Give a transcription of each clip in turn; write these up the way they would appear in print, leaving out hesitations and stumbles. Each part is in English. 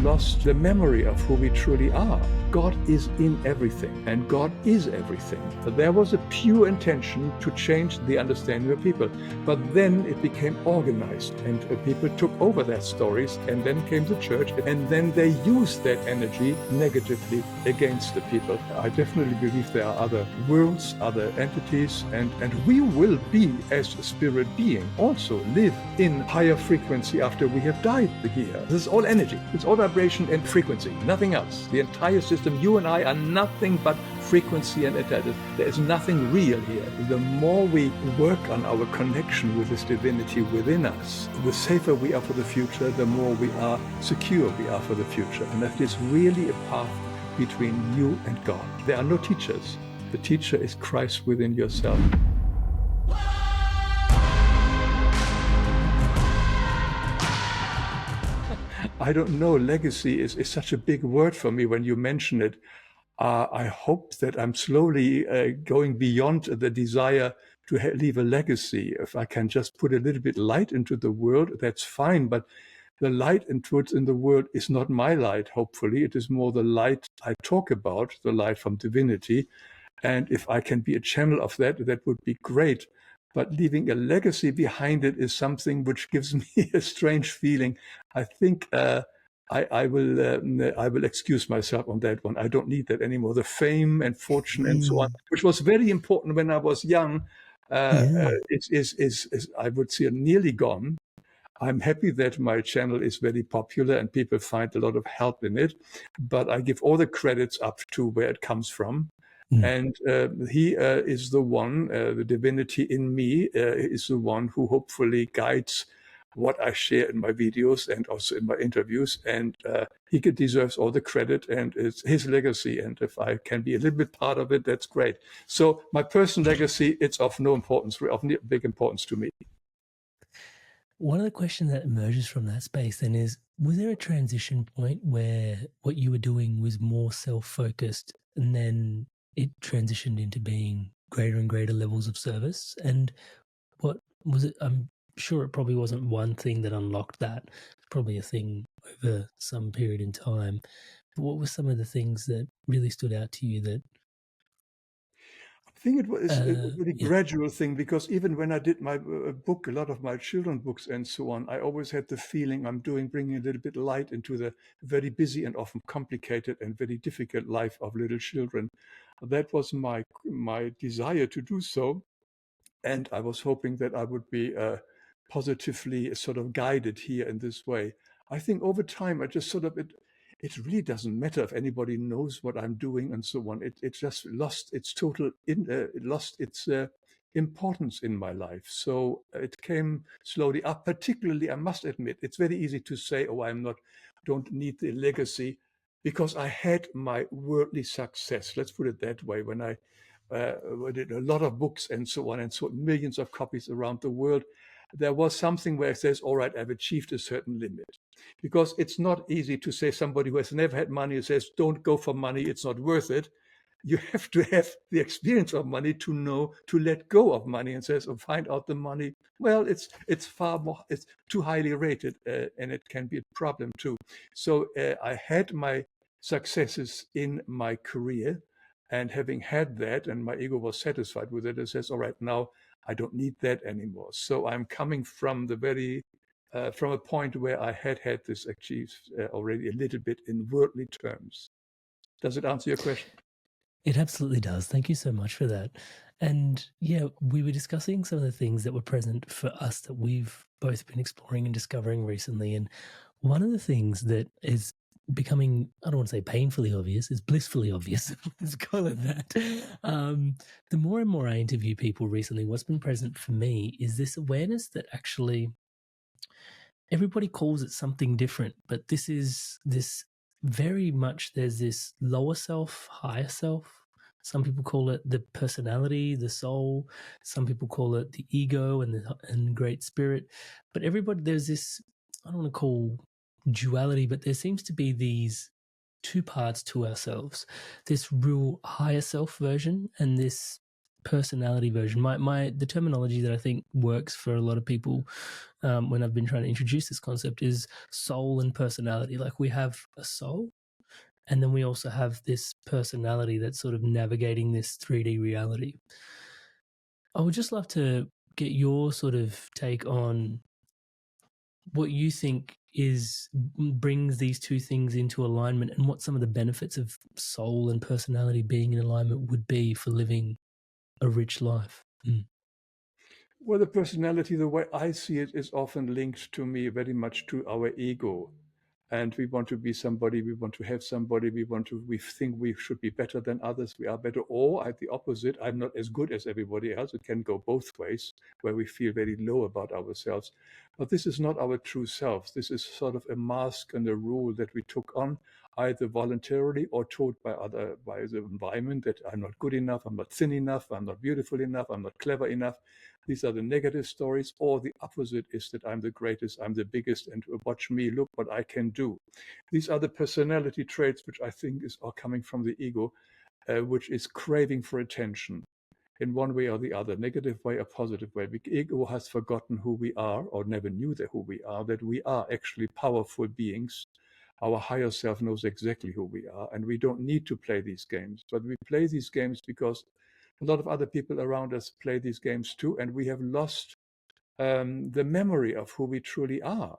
lost the memory of who we truly are. God is in everything, and God is everything. But there was a pure intention to change the understanding of people. But then it became organized, and people took over their stories, and then came the church, and then they used that energy negatively against the people. I definitely believe there are other worlds, other entities, and we will be, as a spirit being, also live in higher frequency after we have died here. This is all energy. It's all vibration and frequency, nothing else. The entire system, you and I are nothing but frequency and entitlement. There is nothing real here. The more we work on our connection with this divinity within us, the safer we are for the future, the more we are secure we are for the future. And that is really a path between you and God. There are no teachers. The teacher is Christ within yourself. I don't know, legacy is such a big word for me when you mention it. I hope that I'm slowly going beyond the desire to leave a legacy. If I can just put a little bit light into the world, that's fine. But the light and truth in the world is not my light, hopefully. It is more the light I talk about, the light from divinity. And if I can be a channel of that, that would be great. But leaving a legacy behind it is something which gives me a strange feeling. I think I will excuse myself on that one. I don't need that anymore. The fame and fortune and so on, which was very important when I was young, is I would say nearly gone. I'm happy that my channel is very popular and people find a lot of help in it, but I give all the credits up to where it comes from. And he is the one, the divinity in me is the one who hopefully guides what I share in my videos and also in my interviews. And he deserves all the credit, and it's his legacy. And if I can be a little bit part of it, that's great. So my personal legacy, it's of no importance, of big importance to me. One of the questions that emerges from that space then is, was there a transition point where what you were doing was more self-focused and then it transitioned into being greater and greater levels of service? And what was it? I'm sure it probably wasn't one thing that unlocked that. It's probably a thing over some period in time. But what were some of the things that really stood out to you that I think it was a really gradual thing, because even when I did my book, a lot of my children books and so on, I always had the feeling I'm bringing a little bit light into the very busy and often complicated and very difficult life of little children. That was my desire to do so. And I was hoping that I would be positively sort of guided here in this way. I think over time, I just sort of, it really doesn't matter if anybody knows what I'm doing and so on. It just lost its importance in my life. So it came slowly up. Particularly, I must admit, it's very easy to say, "Oh, don't need the legacy," because I had my worldly success. Let's put it that way. When I did a lot of books and so on, and sold millions of copies around the world, there was something where it says, all right, I've achieved a certain limit. Because it's not easy to say somebody who has never had money, who says, don't go for money, it's not worth it. You have to have the experience of money to know to let go of money, and says, or find out the money. Well, it's far more, it's too highly rated, and it can be a problem too. So I had my successes in my career, and having had that, and my ego was satisfied with it, it says, all right, now I don't need that anymore. So I'm coming from from a point where I had this achieved already a little bit in worldly terms. Does it answer your question? It absolutely does. Thank you so much for that. And yeah, we were discussing some of the things that were present for us that we've both been exploring and discovering recently. And one of the things that is becoming, I don't want to say painfully obvious, is blissfully obvious. Let's call it that. The more and more I interview people recently, what's been present for me is this awareness that actually everybody calls it something different, but this very much, there's this lower self, higher self. Some people call it the personality, the soul. Some people call it the ego and great spirit. But everybody, there's this, I don't want to call duality, but there seems to be these two parts to ourselves. This real higher self version and this personality version. The terminology that I think works for a lot of people when I've been trying to introduce this concept is soul and personality. Like we have a soul, and then we also have this personality that's sort of navigating this 3D reality. I would just love to get your sort of take on what you think brings these two things into alignment, and what some of the benefits of soul and personality being in alignment would be for living a rich life. Well, the personality, the way I see it, is often linked to me very much to our ego. And we want to be somebody, we want to have somebody, we think we should be better than others, we are better, or at the opposite, I'm not as good as everybody else. It can go both ways, where we feel very low about ourselves. But this is not our true self. This is sort of a mask and a rule that we took on, either voluntarily or told by the environment, that I'm not good enough, I'm not thin enough, I'm not beautiful enough, I'm not clever enough. These are the negative stories, or the opposite is that I'm the greatest, I'm the biggest, and watch me, look what I can do. These are the personality traits which I think are coming from the ego, which is craving for attention in one way or the other, negative way or positive way. The ego has forgotten who we are, or never knew who we are, that we are actually powerful beings. Our higher self knows exactly who we are, and we don't need to play these games. But we play these games because a lot of other people around us play these games too, and we have lost the memory of who we truly are,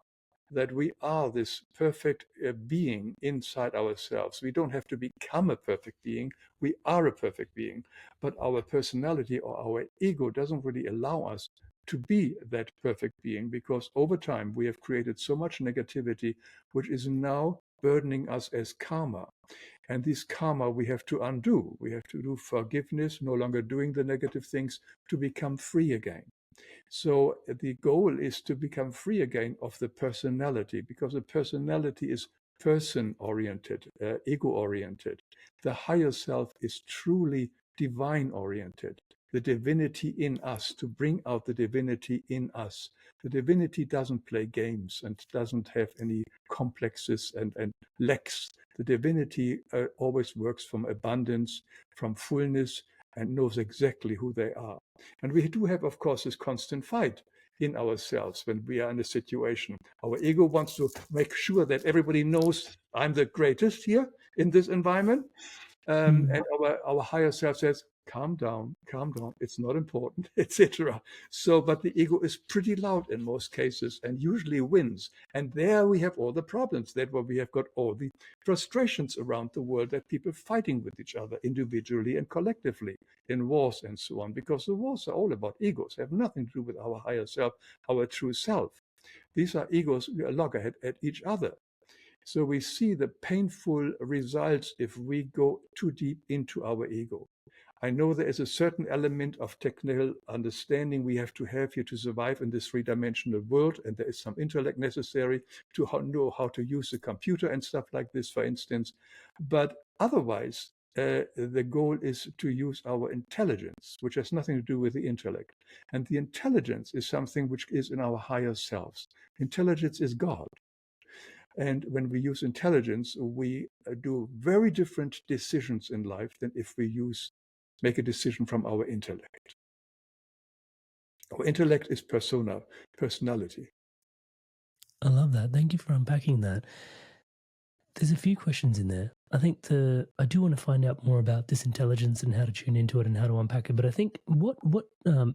that we are this perfect being inside ourselves. We don't have to become a perfect being. We are a perfect being, but our personality or our ego doesn't really allow us to be that perfect being, because over time we have created so much negativity, which is now burdening us as karma. And this karma we have to undo. We have to do forgiveness, no longer doing the negative things, to become free again. So the goal is to become free again of the personality, because the personality is person-oriented, ego-oriented. The higher self is truly divine-oriented, the divinity in us, to bring out the divinity in us. The divinity doesn't play games and doesn't have any complexes and lacks. The divinity always works from abundance, from fullness, and knows exactly who they are. And we do have, of course, this constant fight in ourselves when we are in a situation. Our ego wants to make sure that everybody knows I'm the greatest here in this environment. And our higher self says, calm down, it's not important, etc. So, but the ego is pretty loud in most cases and usually wins. And there we have all the problems. That's where we have got all the frustrations around the world, that people fighting with each other individually and collectively in wars and so on, because the wars are all about egos, have nothing to do with our higher self, our true self. These are egos loggerhead at each other. So we see the painful results if we go too deep into our ego. I know there is a certain element of technical understanding we have to have here to survive in this three-dimensional world, and there is some intellect necessary to know how to use the computer and stuff like this, for instance. But otherwise, the goal is to use our intelligence, which has nothing to do with the intellect. And the intelligence is something which is in our higher selves. Intelligence is God. And when we use intelligence, we do very different decisions in life than if we make a decision from our intellect. Our intellect is personality. I love that. Thank you for unpacking that. There's a few questions in there. I think I do want to find out more about this intelligence and how to tune into it and how to unpack it. But I think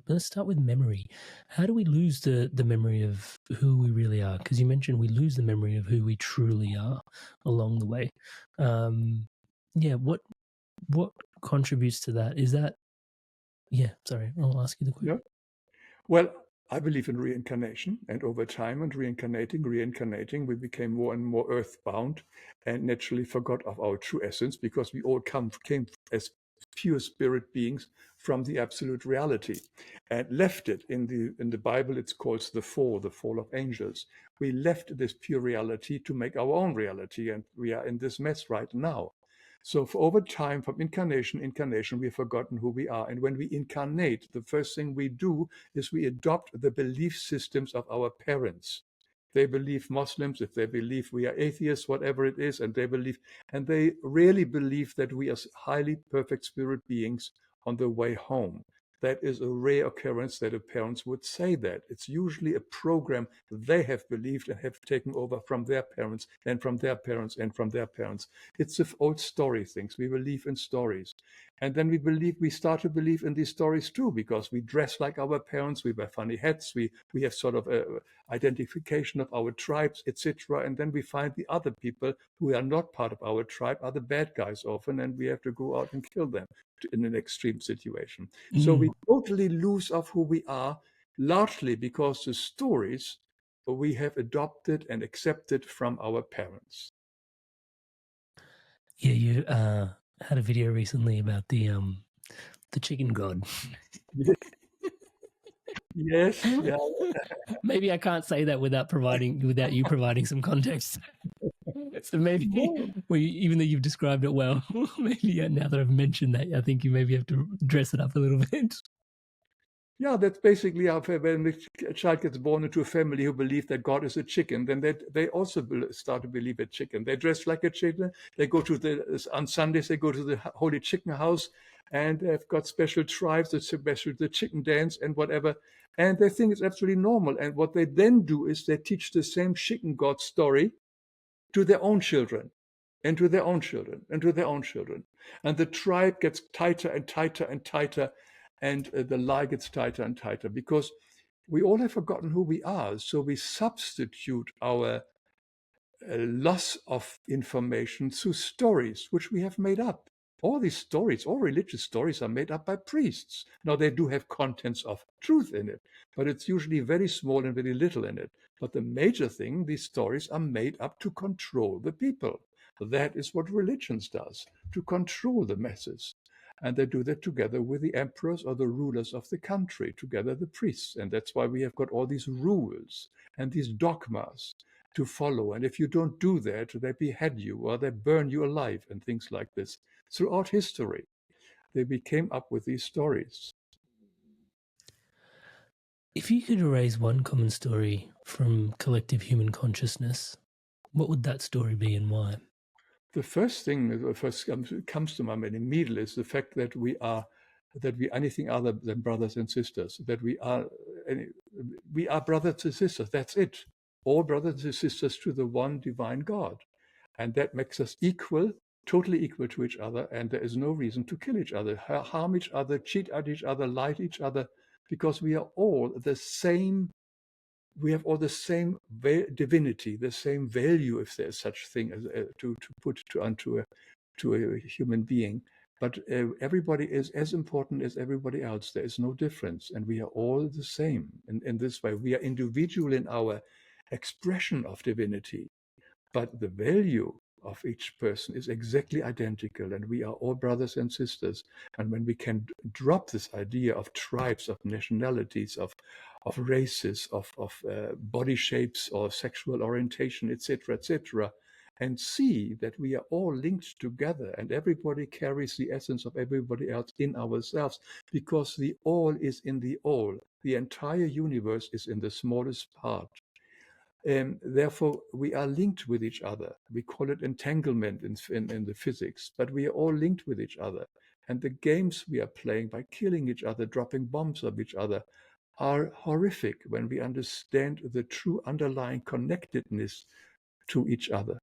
let's start with memory. How do we lose the memory of who we really are? Because you mentioned we lose the memory of who we truly are along the way. What contributes to that? Is that sorry, I'll ask you the question. Yeah. Well, I believe in reincarnation, and over time and reincarnating, we became more and more earthbound and naturally forgot of our true essence, because we all came as pure spirit beings from the absolute reality, and left it in the Bible. It's called the fall of angels. We left this pure reality to make our own reality, and we are in this mess right now. So for over time, from incarnation, we have forgotten who we are. And when we incarnate, the first thing we do is we adopt the belief systems of our parents. They believe Muslims, if they believe we are atheists, whatever it is, and they really believe that we are highly perfect spirit beings on the way home. that is a rare occurrence that a parents would say that. It's usually a program they have believed and have taken over from their parents and from their parents and from their parents. It's the old story things. We believe in stories. And then we start to believe in these stories too, because we dress like our parents, we wear funny hats, we have sort of a identification of our tribes, etc. And then we find the other people who are not part of our tribe are the bad guys often, and we have to go out and kill them in an extreme situation. So we totally lose of who we are, largely because the stories we have adopted and accepted from our parents. Yeah, you had a video recently about the chicken god. Yes, yeah. Maybe I can't say that without you providing some context. So maybe, even though you've described it well, maybe now that I've mentioned that, I think you maybe have to dress it up a little bit. Yeah, that's basically how when a child gets born into a family who believe that God is a chicken, then they also start to believe a chicken. They dress like a chicken. They go on Sundays, they go to the Holy Chicken House, and they've got special tribes, the chicken dance and whatever. And they think it's absolutely normal. And what they then do is they teach the same chicken God story to their own children and to their own children and to their own children. And the tribe gets tighter and tighter and tighter, and the lie gets tighter and tighter, because we all have forgotten who we are. So we substitute our loss of information through stories, which we have made up. All these stories, all religious stories, are made up by priests. Now, they do have contents of truth in it, but it's usually very small and very little in it. But the major thing, these stories are made up to control the people. That is what religions does, to control the masses. And they do that together with the emperors or the rulers of the country, together the priests. And that's why we have got all these rules and these dogmas to follow. And if you don't do that, they behead you or they burn you alive and things like this. Throughout history, they came up with these stories. If you could erase one common story from collective human consciousness, what would that story be and why? The first thing that first comes to my mind immediately is the fact that we are anything other than brothers and sisters, that we are brothers and sisters. That's it. All brothers and sisters to the one divine God. And that makes us equal, totally equal to each other. And there is no reason to kill each other, harm each other, cheat at each other, lie to each other, because we are all the same. We have all the same divinity, the same value, if there's such thing as to put onto a human being. But everybody is as important as everybody else. There is no difference, and we are all the same. In this way, we are individual in our expression of divinity, but the value of each person is exactly identical, and we are all brothers and sisters. And when we can drop this idea of tribes, of nationalities, of races, of body shapes or sexual orientation, etc., and see that we are all linked together and everybody carries the essence of everybody else in ourselves, because the all is in the all. The entire universe is in the smallest part. Therefore, we are linked with each other. We call it entanglement in the physics, but we are all linked with each other. And the games we are playing by killing each other, dropping bombs on each other, are horrific when we understand the true underlying connectedness to each other.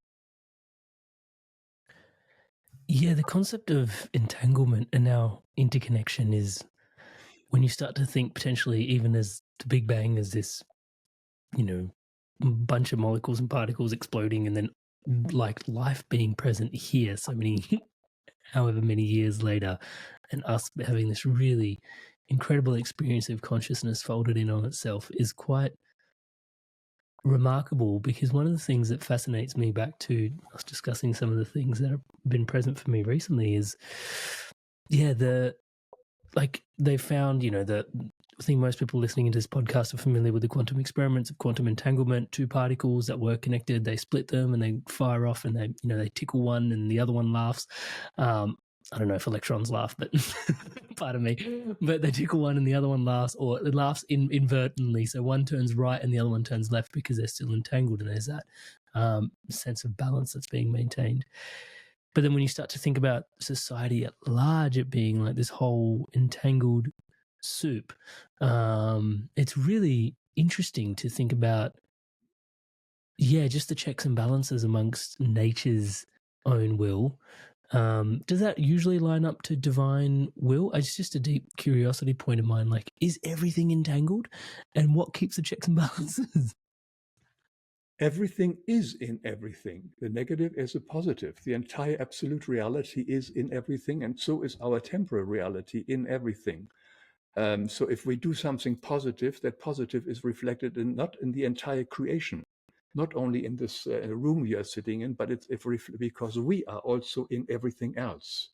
Yeah, the concept of entanglement and now interconnection is when you start to think potentially even as the Big Bang as this, bunch of molecules and particles exploding and then like life being present here so many, however many years later, and us having this really incredible experience of consciousness folded in on itself is quite remarkable, because one of the things that fascinates me back to us discussing some of the things that have been present for me recently is, they found, I think most people listening into this podcast are familiar with the quantum experiments of quantum entanglement. Two particles that were connected, they split them and they fire off and they tickle one and the other one laughs. I don't know if electrons laugh, but pardon me. But they tickle one and the other one laughs, or it laughs inadvertently. So one turns right and the other one turns left because they're still entangled, and there's that sense of balance that's being maintained. But then when you start to think about society at large, it being like this whole entangled soup. It's really interesting to think about, just the checks and balances amongst nature's own will. Does that usually line up to divine will? It's just a deep curiosity point of mine. Like, is everything entangled? And what keeps the checks and balances? Everything is in everything. The negative is a positive. The entire absolute reality is in everything, and so is our temporal reality in everything. So if we do something positive, that positive is reflected not in the entire creation, not only in this room you are sitting in, but because we are also in everything else,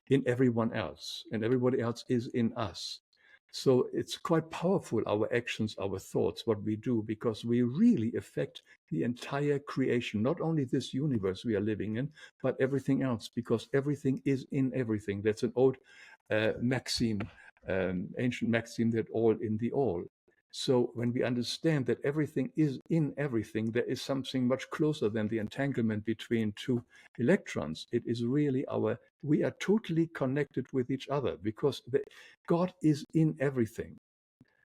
in everyone else, and everybody else is in us. So it's quite powerful, our actions, our thoughts, what we do, because we really affect the entire creation, not only this universe we are living in, but everything else, because everything is in everything. That's an old maxim, ancient maxim, that all in the all. So when we understand that everything is in everything, there is something much closer than the entanglement between two electrons. It is really we are totally connected with each other, because God is in everything.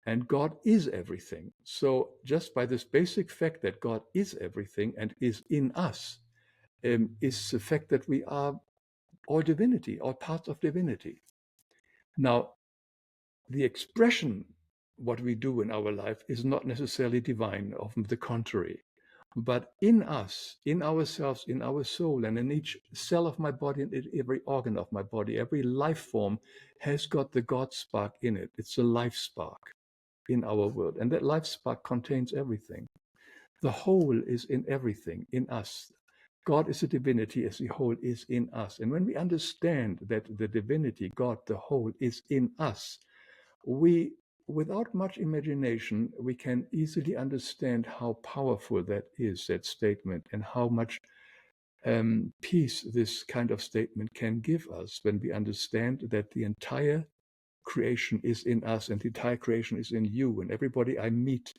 And God is everything. So just by this basic fact that God is everything and is in us, is the fact that we are all divinity, all parts of divinity. Now, the expression, what we do in our life, is not necessarily divine, often the contrary. But in us, in ourselves, in our soul, and in each cell of my body, and in every organ of my body, every life form has got the God spark in it. It's a life spark in our world. And that life spark contains everything. The whole is in everything, in us. God is a divinity as the whole is in us. And when we understand that the divinity, God, the whole, is in us, we, without much imagination, we can easily understand how powerful that is, that statement, and how much peace this kind of statement can give us when we understand that the entire creation is in us, and the entire creation is in you, and everybody I meet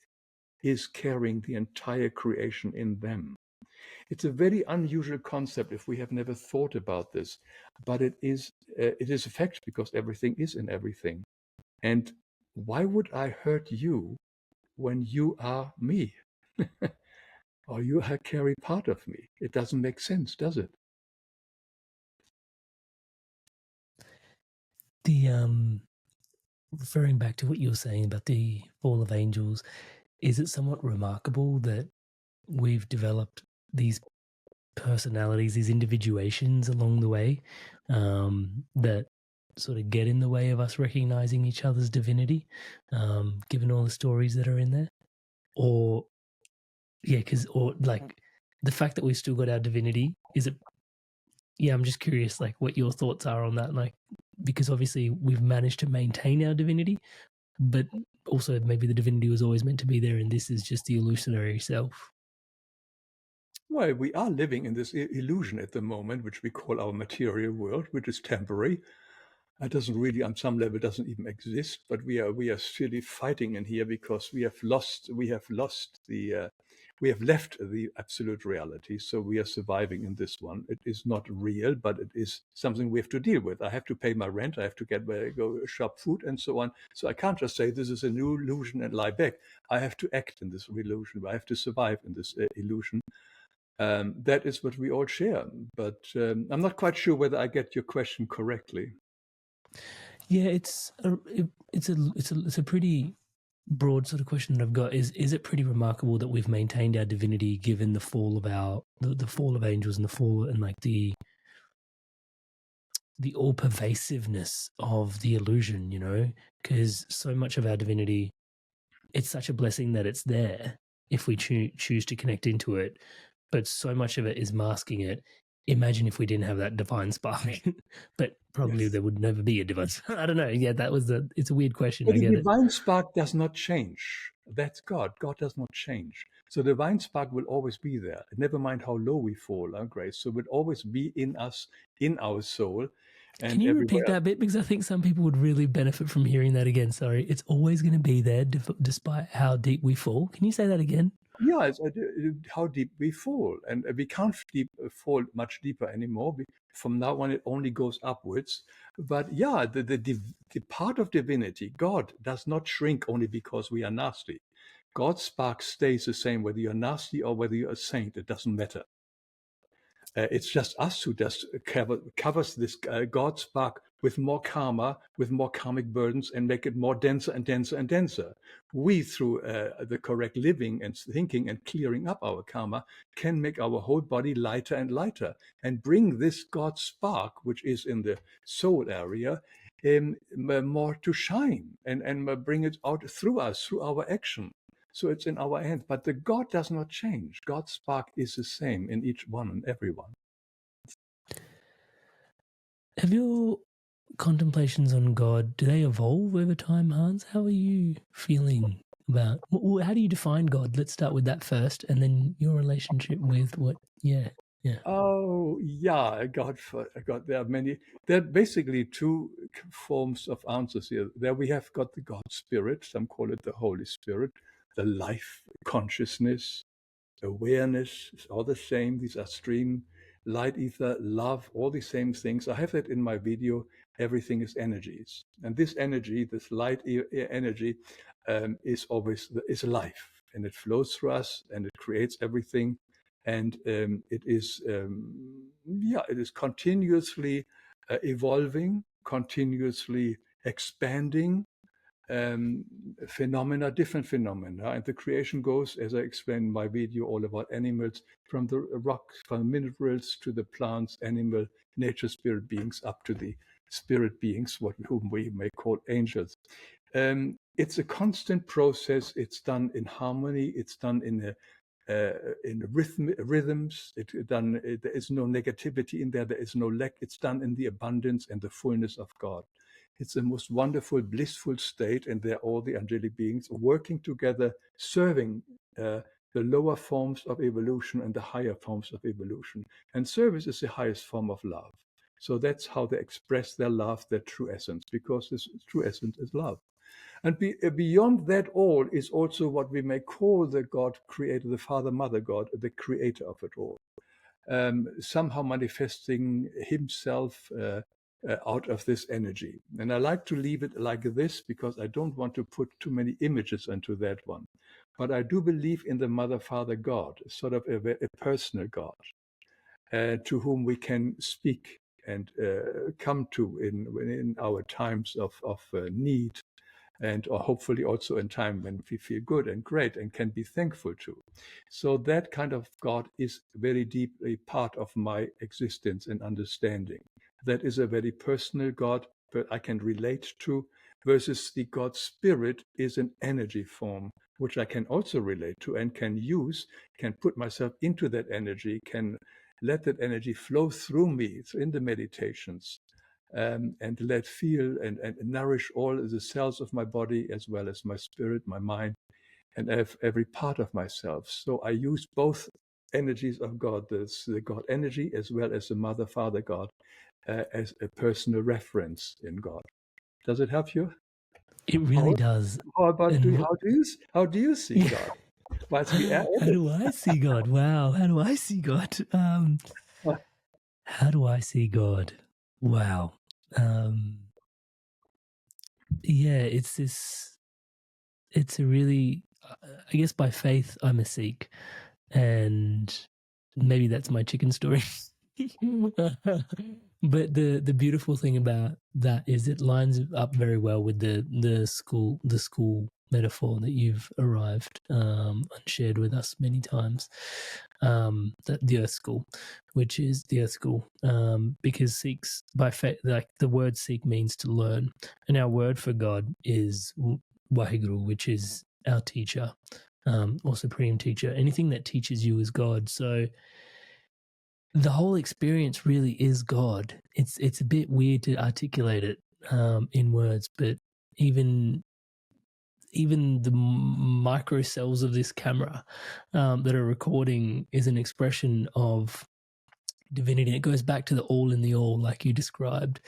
is carrying the entire creation in them. It's a very unusual concept if we have never thought about this, but it is a fact, because everything is in everything. And why would I hurt you when you are me? Or you carry part of me? It doesn't make sense, does it? The referring back to what you were saying about the fall of angels, is it somewhat remarkable that we've developed these personalities, these individuations along the way, that sort of get in the way of us recognizing each other's divinity, given all the stories that are in there? Or like the fact that we've still got our divinity, is it? Yeah, I'm just curious, like, what your thoughts are on that, like, because obviously we've managed to maintain our divinity, but also maybe the divinity was always meant to be there, and this is just the illusionary self. Well, we are living in this illusion at the moment, which we call our material world, which is temporary. It doesn't really, on some level, doesn't even exist. But we are really fighting in here, because we have left the absolute reality. So we are surviving in this one. It is not real, but it is something we have to deal with. I have to pay my rent. I have to go shop food and so on. So I can't just say this is a new illusion and lie back. I have to act in this illusion. I have to survive in this illusion. That is what we all share. But I'm not quite sure whether I get your question correctly. Yeah, it's a pretty broad sort of question that I've got. Is it pretty remarkable that we've maintained our divinity given the fall of the fall of angels, and the fall, and like the all pervasiveness of the illusion, because so much of our divinity, it's such a blessing that it's there if we choose to connect into it, but so much of it is masking it. Imagine if we didn't have that divine spark, but probably Yes. there would never be a divine spark. I don't know. Yeah, it's a weird question. But I the get it. divine spark does not change. That's God. God does not change. So the divine spark will always be there. Never mind how low we fall, Grace. So it will always be in us, in our soul, Can and you everywhere repeat else. that bit? Because I think some people would really benefit from hearing that again. Sorry. It's always going to be there despite how deep we fall. Can you say that again? Yeah, how deep we fall, and we can't fall much deeper anymore. From now on, it only goes upwards. But yeah, the part of divinity, God, does not shrink only because we are nasty. God's spark stays the same whether you're nasty or whether you're a saint. It doesn't matter. It's just us who just covers this God spark with more karma, with more karmic burdens, and make it more denser and denser and denser. We, through the correct living and thinking and clearing up our karma, can make our whole body lighter and lighter and bring this God spark, which is in the soul area, more to shine and bring it out through us, through our action. So it's in our hands, but the God does not change. God's spark is the same in each one and everyone. Have your contemplations on God, do they evolve over time, Hans? How are you feeling about, how do you define God? Let's start with that first, and then your relationship with what, yeah. Oh, yeah, God, there are many. There are basically two forms of answers here. There we have got the God Spirit, some call it the Holy Spirit, the life consciousness, awareness, is all the same. These are stream, light, ether, love, all the same things. I have that in my video. Everything is energies, and this energy, this light energy, is always is life, and it flows through us, and it creates everything, and it is it is continuously evolving, continuously expanding, different phenomena. And the creation goes, as I explained in my video, all about animals, from the rocks, from minerals to the plants, animal, nature, spirit beings, up to the spirit beings, whom we may call angels. It's a constant process. It's done in harmony. It's done in rhythms. There is no negativity in there. There is no lack. It's done in the abundance and the fullness of God. It's the most wonderful, blissful state, and there are all the angelic beings working together, serving the lower forms of evolution and the higher forms of evolution. And service is the highest form of love. So that's how they express their love, their true essence, because this true essence is love. And beyond that all is also what we may call the God creator, the Father, Mother God, the creator of it all. Somehow manifesting himself out of this energy. And I like to leave it like this because I don't want to put too many images into that one. But I do believe in the Mother, Father God, sort of a personal God, to whom we can speak and come to in our times of need, and or hopefully also in time when we feel good and great and can be thankful to. So that kind of God is very deeply part of my existence and understanding. That is a very personal God that I can relate to, versus the God Spirit is an energy form, which I can also relate to and can use, can put myself into that energy, can let that energy flow through me in the meditations, and let feel and nourish all the cells of my body, as well as my spirit, my mind, and every part of myself. So I use both energies of God, the God energy as well as the Mother, Father God, as a personal reference in God. Does it help you? It really does. How about And how do you see God? Whilst we are how do I see God? Wow. How do I see God? How do I see God? Wow. Yeah, it's a really, I guess by faith, I'm a Sikh. And maybe that's my chicken story. But the beautiful thing about that is it lines up very well with the school metaphor that you've arrived and shared with us many times. The Earth School, which is the Earth School, because Sikhs by faith, like the word Sikh means to learn, and our word for God is Waheguru, which is our teacher, or supreme teacher. Anything that teaches you is God. So the whole experience really is God. It's a bit weird to articulate it in words, but even the micro cells of this camera that are recording is an expression of divinity. It goes back to the all in the all, like you described,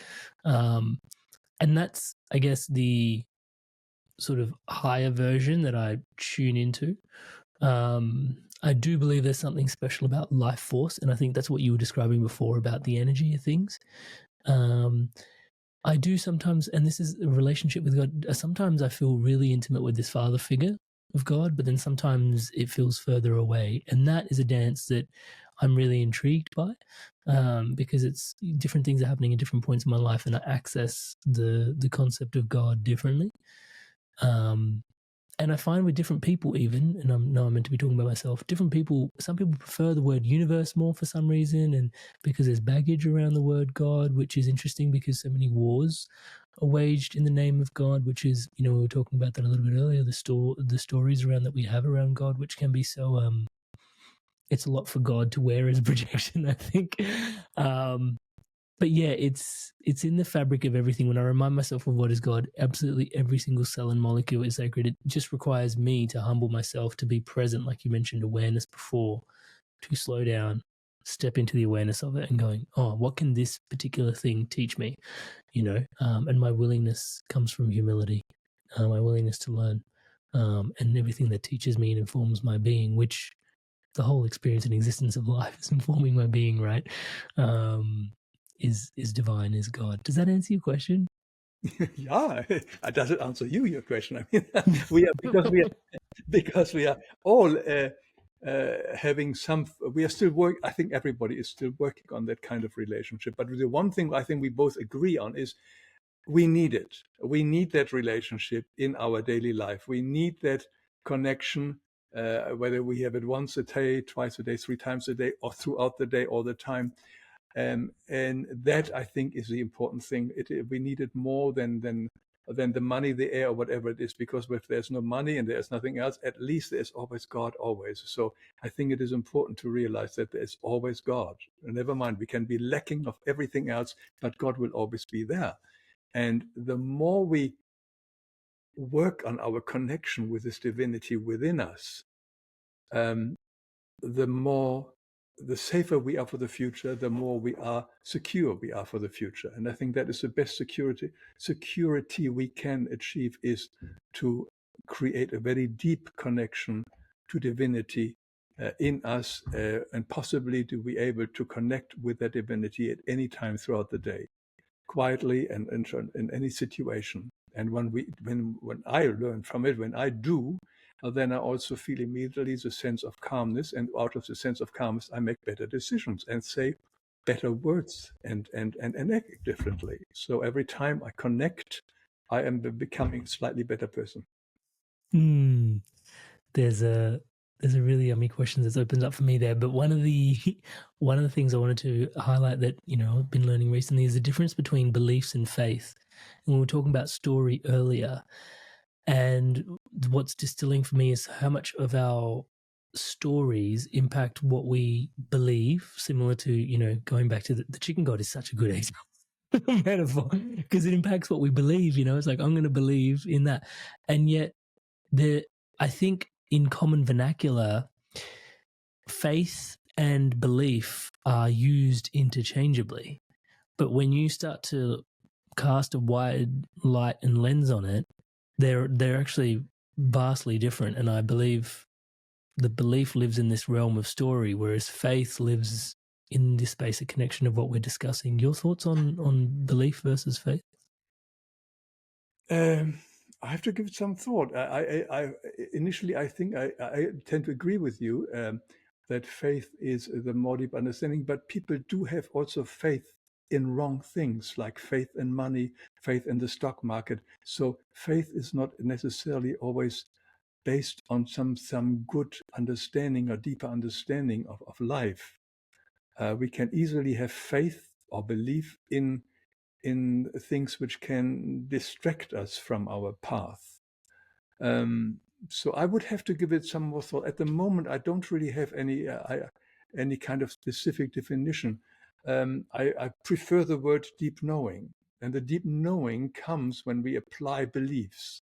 and that's, I guess, the sort of higher version that I tune into. I do believe there's something special about life force, and I think that's what you were describing before about the energy of things. I do sometimes, and this is a relationship with God, sometimes I feel really intimate with this father figure of God, but then sometimes it feels further away. And that is a dance that I'm really intrigued by, because it's different things are happening at different points in my life, and I access the concept of God differently. And I find with different people, even, and I know I'm meant to be talking about myself, different people, some people prefer the word universe more for some reason, and because there's baggage around the word God, which is interesting because so many wars are waged in the name of God, which is, we were talking about that a little bit earlier, the stories around that we have around God, which can be so, it's a lot for God to wear as a projection, I think. But yeah, it's in the fabric of everything. When I remind myself of what is God, absolutely every single cell and molecule is sacred. It just requires me to humble myself, to be present, like you mentioned, awareness before, to slow down, step into the awareness of it and going, oh, what can this particular thing teach me? And my willingness comes from humility, my willingness to learn, and everything that teaches me and informs my being, which the whole experience and existence of life is informing my being, right? Is divine, is God. Does that answer your question? Yeah, does it answer your question? I mean, because we are all having some. We are still I think everybody is still working on that kind of relationship. But the one thing I think we both agree on is we need it. We need that relationship in our daily life. We need that connection, whether we have it once a day, twice a day, 3 times a day, or throughout the day, all the time. And that, I think, is the important thing. We need it more than the money, the air, or whatever it is, because if there's no money and there's nothing else, at least there's always God, always. So I think it is important to realize that there's always God. And never mind, we can be lacking of everything else, but God will always be there. And the more we work on our connection with this divinity within us, the safer we are for the future, the more we are secure we are for the future. And I think that is the best security we can achieve, is to create a very deep connection to divinity in us, and possibly to be able to connect with that divinity at any time throughout the day, quietly and in any situation. And when I learn from it, when I do, then I also feel immediately the sense of calmness, and out of the sense of calmness, I make better decisions and say better words and act differently. So every time I connect, I am becoming a slightly better person. There's a really yummy question that's opened up for me there. But one of the things I wanted to highlight that I've been learning recently is the difference between beliefs and faith. And we were talking about story earlier, and what's distilling for me is how much of our stories impact what we believe. Similar to going back to the chicken god is such a good example. Metaphor, because it impacts what we believe. It's like, I'm going to believe in that, and yet I think in common vernacular, faith and belief are used interchangeably. But when you start to cast a wide light and lens on it, they're actually vastly different. And I believe the belief lives in this realm of story, whereas faith lives in this basic connection of what we're discussing. Your thoughts on belief versus faith? I have to give it some thought. Initially, I think I tend to agree with you, that faith is the more deep understanding, but people do have also faith in wrong things, like faith in money, faith in the stock market. So faith is not necessarily always based on some good understanding or deeper understanding of life. We can easily have faith or belief in things which can distract us from our path. So I would have to give it some more thought. At the moment, I don't really have any kind of specific definition. I prefer the word deep knowing, and the deep knowing comes when we apply beliefs.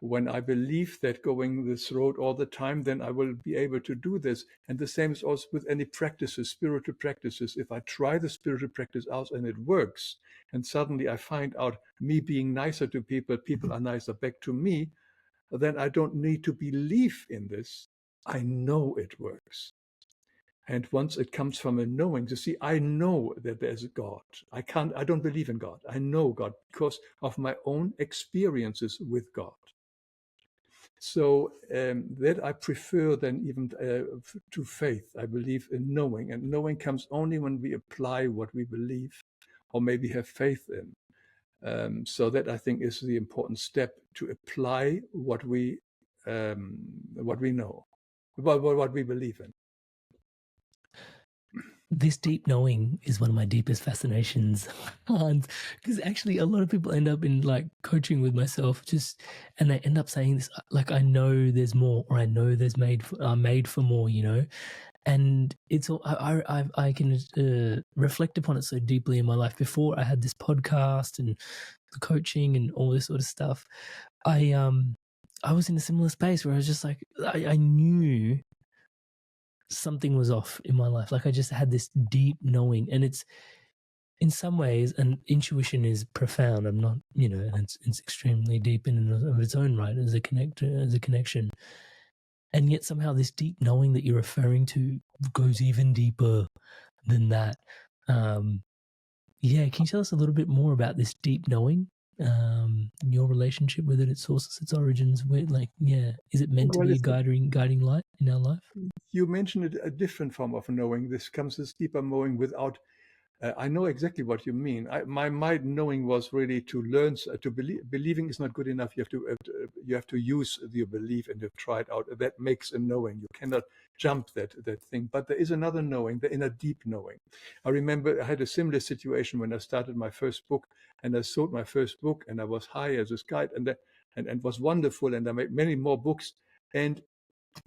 When I believe that going this road all the time, then I will be able to do this. And the same is also with any practices, spiritual practices. If I try the spiritual practice out and it works, and suddenly I find out me being nicer to people, people are nicer back to me, then I don't need to believe in this. I know it works. And once it comes from a knowing, you see, I know that there's a God. I don't believe in God. I know God because of my own experiences with God. So that I prefer than even to faith. I believe in knowing, and knowing comes only when we apply what we believe or maybe have faith in. So that I think is the important step, to apply what we know, what we believe in. This deep knowing is one of my deepest fascinations, Hans, because actually a lot of people end up in like coaching with myself, and they end up saying this, like, I know there's more, or I know there's made for more, you know. And it's all I can reflect upon it so deeply in my life. Before I had this podcast and the coaching and all this sort of stuff, I was in a similar space where I was just like, I knew something was off in my life. Like I just had this deep knowing, and it's in some ways, and intuition is profound. I'm not, you know, and it's extremely deep in and of its own right as a connection. And yet somehow this deep knowing that you're referring to goes even deeper than that. Yeah, can you tell us a little bit more about this deep knowing? Your relationship with it, its sources, its origins. Where, like, yeah, is it meant to be a guiding light in our life? You mentioned a different form of knowing. This deeper knowing without. I know exactly what you mean. My knowing was really to learn to believe. Believing is not good enough. You have to use your belief and to try it out. That makes a knowing. You cannot jump that thing. But there is another knowing, the inner deep knowing. I remember I had a similar situation when I started my first book, and I sold my first book, and I was hired as a guide, and was wonderful, and I made many more books. And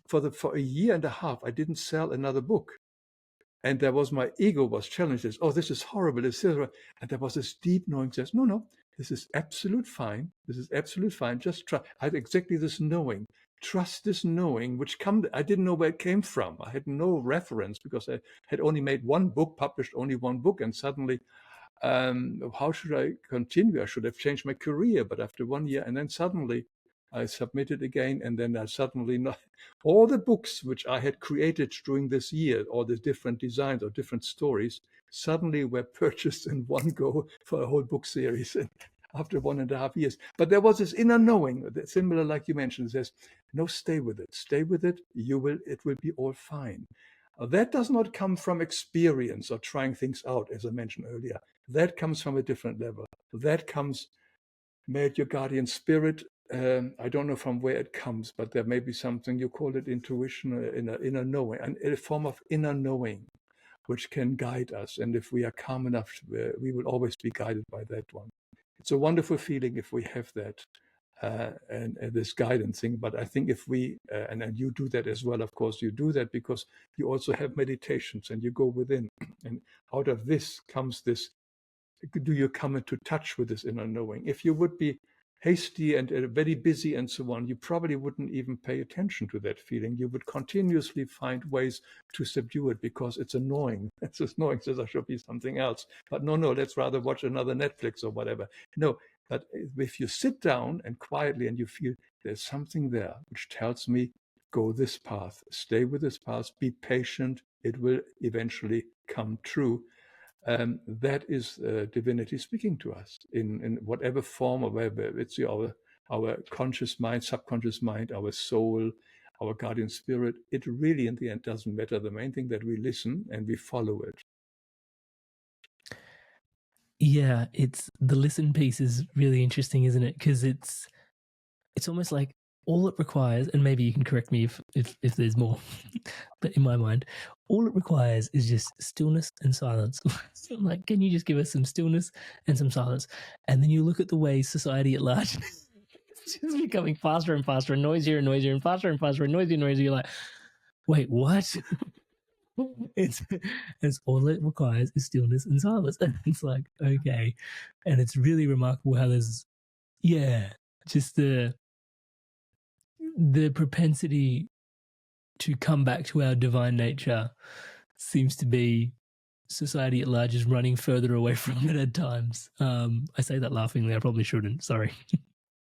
for a year and a half, I didn't sell another book. And there was my ego was challenged. Oh, this is horrible, etc. And there was this deep knowing says, no, this is absolute fine. This is absolute fine. Just try. I had exactly this knowing. Trust this knowing, I didn't know where it came from. I had no reference because I had only made one book, published only one book, and suddenly, how should I continue? I should have changed my career, but after 1 year, and then suddenly I submitted again, and then I suddenly not all the books which I had created during this year, all the different designs or different stories, suddenly were purchased in one go for a whole book series. And after 1.5 years, but there was this inner knowing, similar like you mentioned, says, "No, stay with it. Stay with it. It will be all fine." That does not come from experience or trying things out, as I mentioned earlier. That comes from a different level. That comes, may it your guardian spirit. I don't know from where it comes, but there may be something, you call it intuition, inner knowing, and a form of inner knowing, which can guide us. And if we are calm enough, we will always be guided by that one. It's a wonderful feeling if we have that and this guidance thing. But I think if we, and you do that as well, of course, you do that because you also have meditations and you go within. And out of this comes this, do you come into touch with this inner knowing? If you would be hasty and very busy and so on, you probably wouldn't even pay attention to that feeling. You would continuously find ways to subdue it because it's annoying. It's just annoying, says I should be something else. But no, let's rather watch another Netflix or whatever. No, but if you sit down and quietly and you feel there's something there which tells me, go this path, stay with this path, be patient, it will eventually come true. That is divinity speaking to us in whatever form or whatever. It's our conscious mind, subconscious mind, our soul, our guardian spirit. It really, in the end, doesn't matter. The main thing that we listen and we follow it. Yeah, it's the listen piece is really interesting, isn't it? Because it's almost like all it requires, and maybe you can correct me if there's more, but in my mind, all it requires is just stillness and silence. So I'm like, can you just give us some stillness and some silence? And then you look at the way society at large is just becoming faster and faster and noisier and noisier and faster and faster and noisier and noisier. You're like, wait, what? It's all it requires is stillness and silence. And it's like, okay. And it's really remarkable how there's, just the propensity to come back to our divine nature seems to be society at large is running further away from it at times. I say that laughingly. I probably shouldn't. Sorry.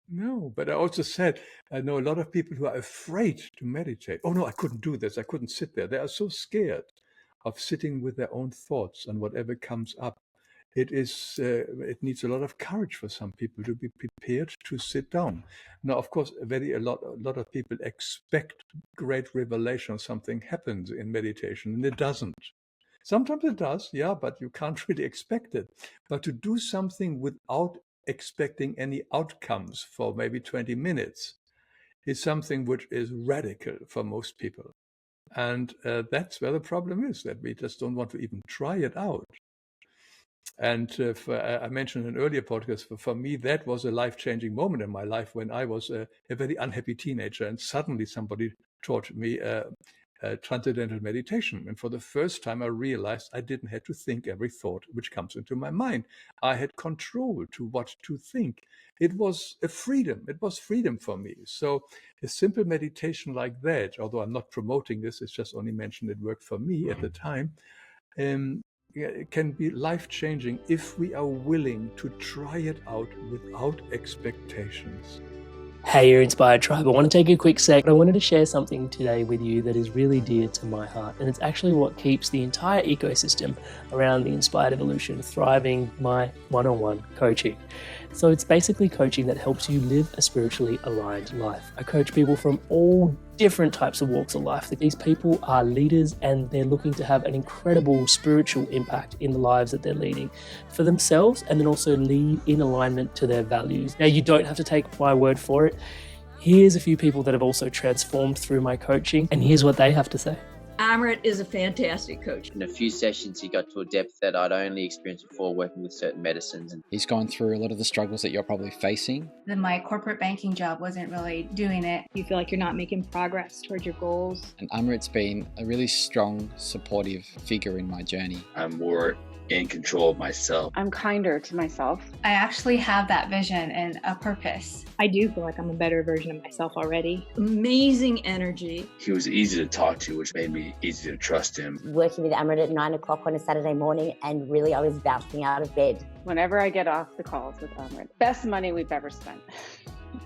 No, but I also said, I know a lot of people who are afraid to meditate. Oh, no, I couldn't do this. I couldn't sit there. They are so scared of sitting with their own thoughts and whatever comes up. It needs a lot of courage for some people to be prepared to sit down. Now, of course, a lot of people expect great revelation, something happens in meditation, and it doesn't. Sometimes it does, yeah, but you can't really expect it. But to do something without expecting any outcomes for maybe 20 minutes is something which is radical for most people. And that's where the problem is, that we just don't want to even try it out. And I mentioned in an earlier podcast, for me, that was a life-changing moment in my life when I was a very unhappy teenager, and suddenly somebody taught me transcendental meditation. And for the first time, I realized I didn't have to think every thought which comes into my mind. I had control to what to think. It was a freedom. It was freedom for me. So a simple meditation like that, although I'm not promoting this, it's just only mentioned it worked for me at the time, it can be life-changing if we are willing to try it out without expectations. Hey, your Inspired Tribe. I want to take a quick sec. I wanted to share something today with you that is really dear to my heart. And it's actually what keeps the entire ecosystem around the Inspired Evolution thriving, my one-on-one coaching. So it's basically coaching that helps you live a spiritually aligned life. I coach people from all different types of walks of life. These people are leaders and they're looking to have an incredible spiritual impact in the lives that they're leading for themselves, and then also lead in alignment to their values. Now, you don't have to take my word for it. Here's a few people that have also transformed through my coaching, and here's what they have to say. Amrit is a fantastic coach. In a few sessions, he got to a depth that I'd only experienced before working with certain medicines. And he's gone through a lot of the struggles that you're probably facing. Then my corporate banking job wasn't really doing it. You feel like you're not making progress towards your goals. And Amrit's been a really strong, supportive figure in my journey. I'm more in control of myself. I'm kinder to myself. I actually have that vision and a purpose. I do feel like I'm a better version of myself already. Amazing energy. He was easy to talk to, which made me easy to trust him. Working with Amrit at 9 o'clock on a Saturday morning, and really I was bouncing out of bed. Whenever I get off the calls with Amrit, best money we've ever spent.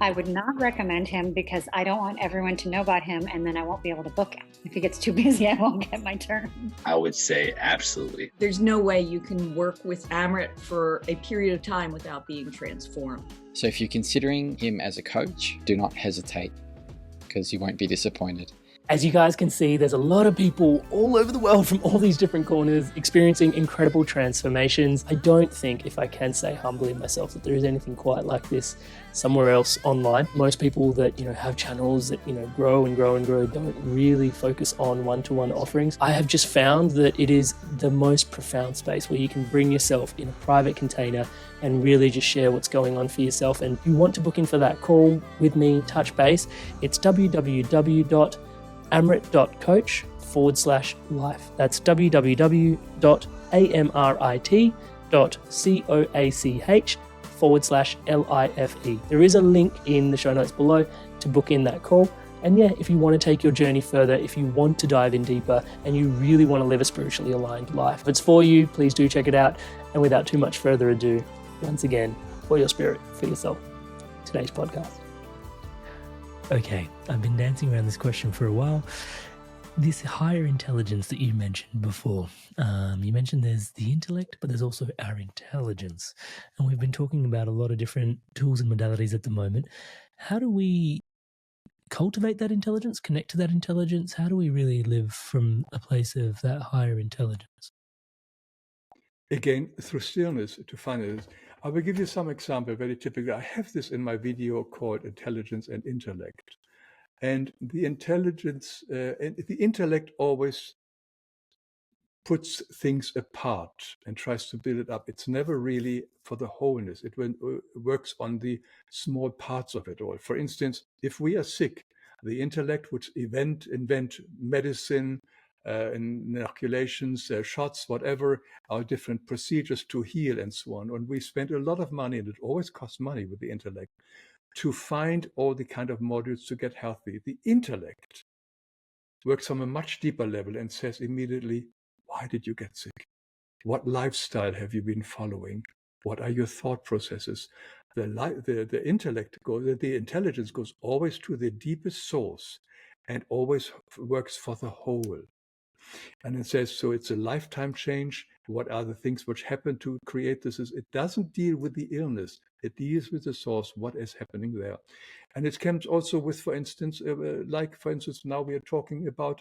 I would not recommend him because I don't want everyone to know about him and then I won't be able to book him. If he gets too busy, I won't get my turn. I would say absolutely. There's no way you can work with Amrit for a period of time without being transformed. So if you're considering him as a coach, do not hesitate, because you won't be disappointed. As you guys can see, there's a lot of people all over the world from all these different corners experiencing incredible transformations. I don't think, if I can say humbly myself, that there is anything quite like this somewhere else online. Most people that, have channels that, grow and grow and grow don't really focus on one-to-one offerings. I have just found that it is the most profound space where you can bring yourself in a private container and really just share what's going on for yourself. And if you want to book in for that call with me, touch base, it's www.amrit.coach/life. That's www.amrit.coach/life. There is a link in the show notes below to book in that call. And yeah, if you want to take your journey further, if you want to dive in deeper and you really want to live a spiritually aligned life, if it's for you, please do check it out. And without too much further ado, once again, for your spirit, for yourself, today's podcast. Okay, I've been dancing around this question for a while. This higher intelligence that you mentioned before, you mentioned there's the intellect, but there's also our intelligence. And we've been talking about a lot of different tools and modalities at the moment. How do we cultivate that intelligence, connect to that intelligence? How do we really live from a place of that higher intelligence? Again, through stillness, to find it. I will give you some example, very typical. I have this in my video called Intelligence and Intellect. And the intelligence, the intellect always puts things apart and tries to build it up. It's never really for the wholeness. It works on the small parts of it all. For instance, if we are sick, the intellect would invent medicine, inoculations, shots, whatever, our different procedures to heal and so on. And we spend a lot of money, and it always costs money with the intellect, to find all the kind of modules to get healthy. The intellect works on a much deeper level and says immediately, why did you get sick? What lifestyle have you been following? What are your thought processes? The intellect goes, the intelligence goes always to the deepest source and always works for the whole. And it says, so it's a lifetime change. What are the things which happen to create this? It doesn't deal with the illness. It deals with the source, what is happening there. And it comes also with, for instance, now we are talking about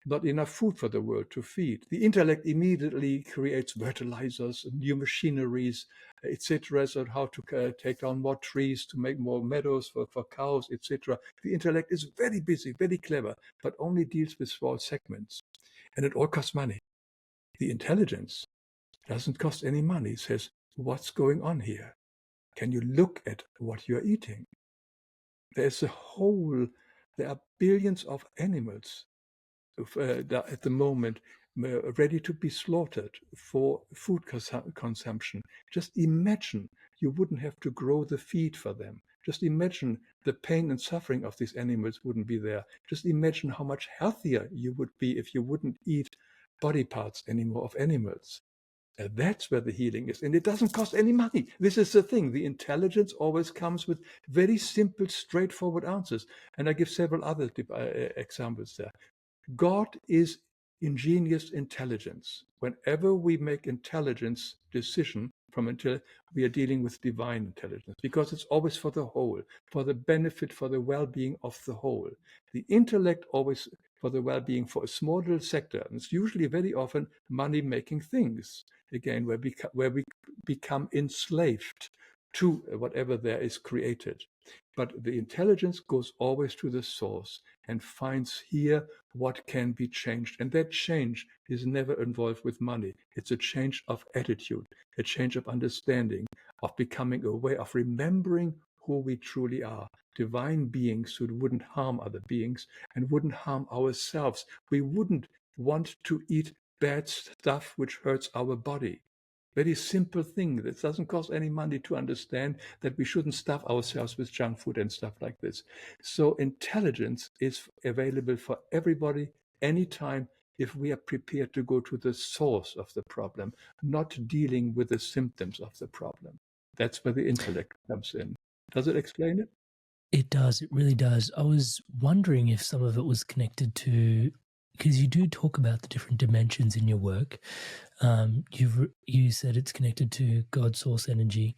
not enough food for the world to feed. The intellect immediately creates fertilizers, new machineries, etc., so how to take down more trees, to make more meadows for cows, etc. The intellect is very busy, very clever, but only deals with small segments. And it all costs money. The intelligence doesn't cost any money. It says, what's going on here? Can you look at what you're eating? There are billions of animals at the moment ready to be slaughtered for food consumption. Just imagine you wouldn't have to grow the feed for them. Just imagine the pain and suffering of these animals wouldn't be there. Just imagine how much healthier you would be if you wouldn't eat body parts anymore of animals. That's where the healing is. And it doesn't cost any money. This is the thing. The intelligence always comes with very simple, straightforward answers. And I give several other examples there. God is ingenious intelligence. Whenever we make intelligence decision we are dealing with divine intelligence, because it's always for the whole, for the benefit, for the well-being of the whole. The intellect always for the well-being for a small little sector. And it's usually very often money-making things, again, where we become enslaved to whatever there is created. But the intelligence goes always to the source and finds here what can be changed. And that change is never involved with money. It's a change of attitude, a change of understanding, of becoming aware, of remembering who we truly are. Divine beings who wouldn't harm other beings and wouldn't harm ourselves. We wouldn't want to eat bad stuff which hurts our body. Very simple thing that doesn't cost any money to understand, that we shouldn't stuff ourselves with junk food and stuff like this. So intelligence is available for everybody, anytime, if we are prepared to go to the source of the problem, not dealing with the symptoms of the problem. That's where the intellect comes in. Does it explain it? It does. It really does. I was wondering if some of it was connected to, because you do talk about the different dimensions in your work. You said it's connected to God source energy.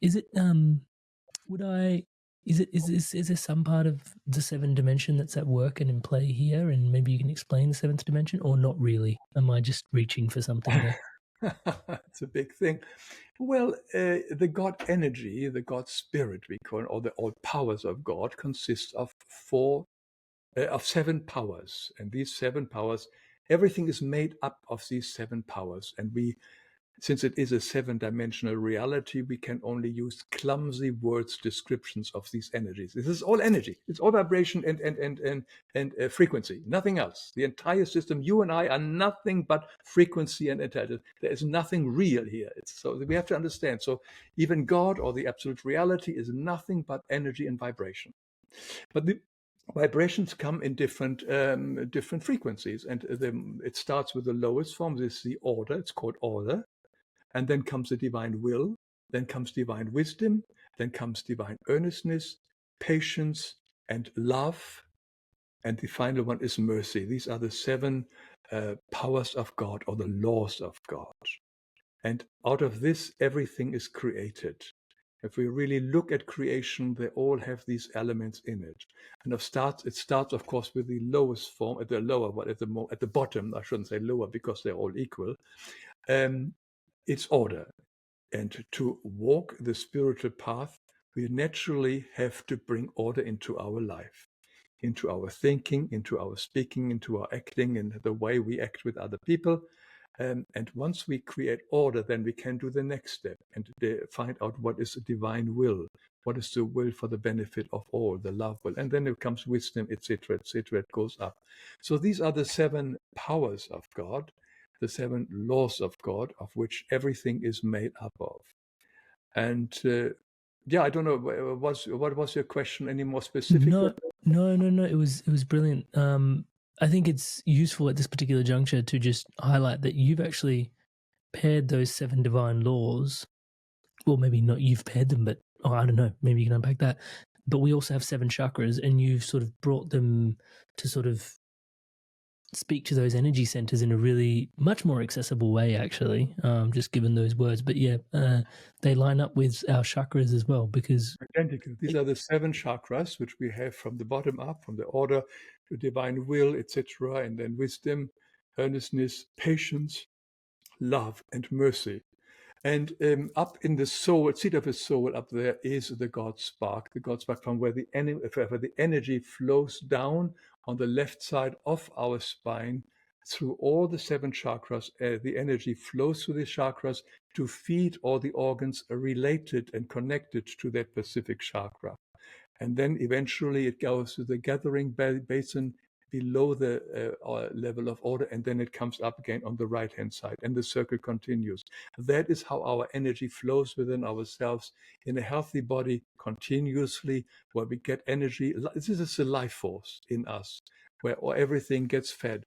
Is it? Is there some part of the seventh dimension that's at work and in play here? And maybe you can explain the seventh dimension, or not really? Am I just reaching for something there? It's a big thing. Well, the God energy, the God spirit, we call it, or the all powers of God, consists of seven powers. And these seven powers, everything is made up of these seven powers. And since it is a seven-dimensional reality, we can only use clumsy words, descriptions of these energies. This is all energy. It's all vibration and frequency, nothing else. The entire system, you and I, are nothing but frequency and intelligence. There is nothing real here. So we have to understand. So even God, or the absolute reality, is nothing but energy and vibration. But the vibrations come in different frequencies, and it starts with the lowest form. This is the order. It's called order. And then comes the divine will, then comes divine wisdom, then comes divine earnestness, patience, and love. And the final one is mercy. These are the seven powers of God, or the laws of God. And out of this, everything is created. If we really look at creation, they all have these elements in it. And it starts, of course, with the lowest form, at the bottom. I shouldn't say lower, because they're all equal. It's order. And to walk the spiritual path, we naturally have to bring order into our life, into our thinking, into our speaking, into our acting, and the way we act with other people. And once we create order, then we can do the next step and find out what is a divine will, what is the will for the benefit of all, the love will. And then it comes wisdom, etc., etc. It goes up. So these are the seven powers of God, the seven laws of God, of which everything is made up of. And I don't know, what was your question? Any more specific? No. It was brilliant. I think it's useful at this particular juncture to just highlight that you've actually paired those seven divine laws well, maybe not you've paired them, but I don't know, maybe you can unpack that. But we also have 7 chakras, and you've sort of brought them to sort of speak to those energy centers in a really much more accessible way, actually, just given those words. But yeah, they line up with our chakras as well, because identical. These are the 7 chakras, which we have from the bottom up, from the order to divine will, etc., and then wisdom, earnestness, patience, love, and mercy. And up in the soul, seat of the soul, up there is the God spark from where the energy flows down on the left side of our spine through all the 7 chakras. The energy flows through the chakras to feed all the organs related and connected to that specific chakra. And then eventually it goes to the gathering basin below the level of order, and then it comes up again on the right-hand side, and the circle continues. That is how our energy flows within ourselves in a healthy body continuously, where we get energy. This is a life force in us, where everything gets fed.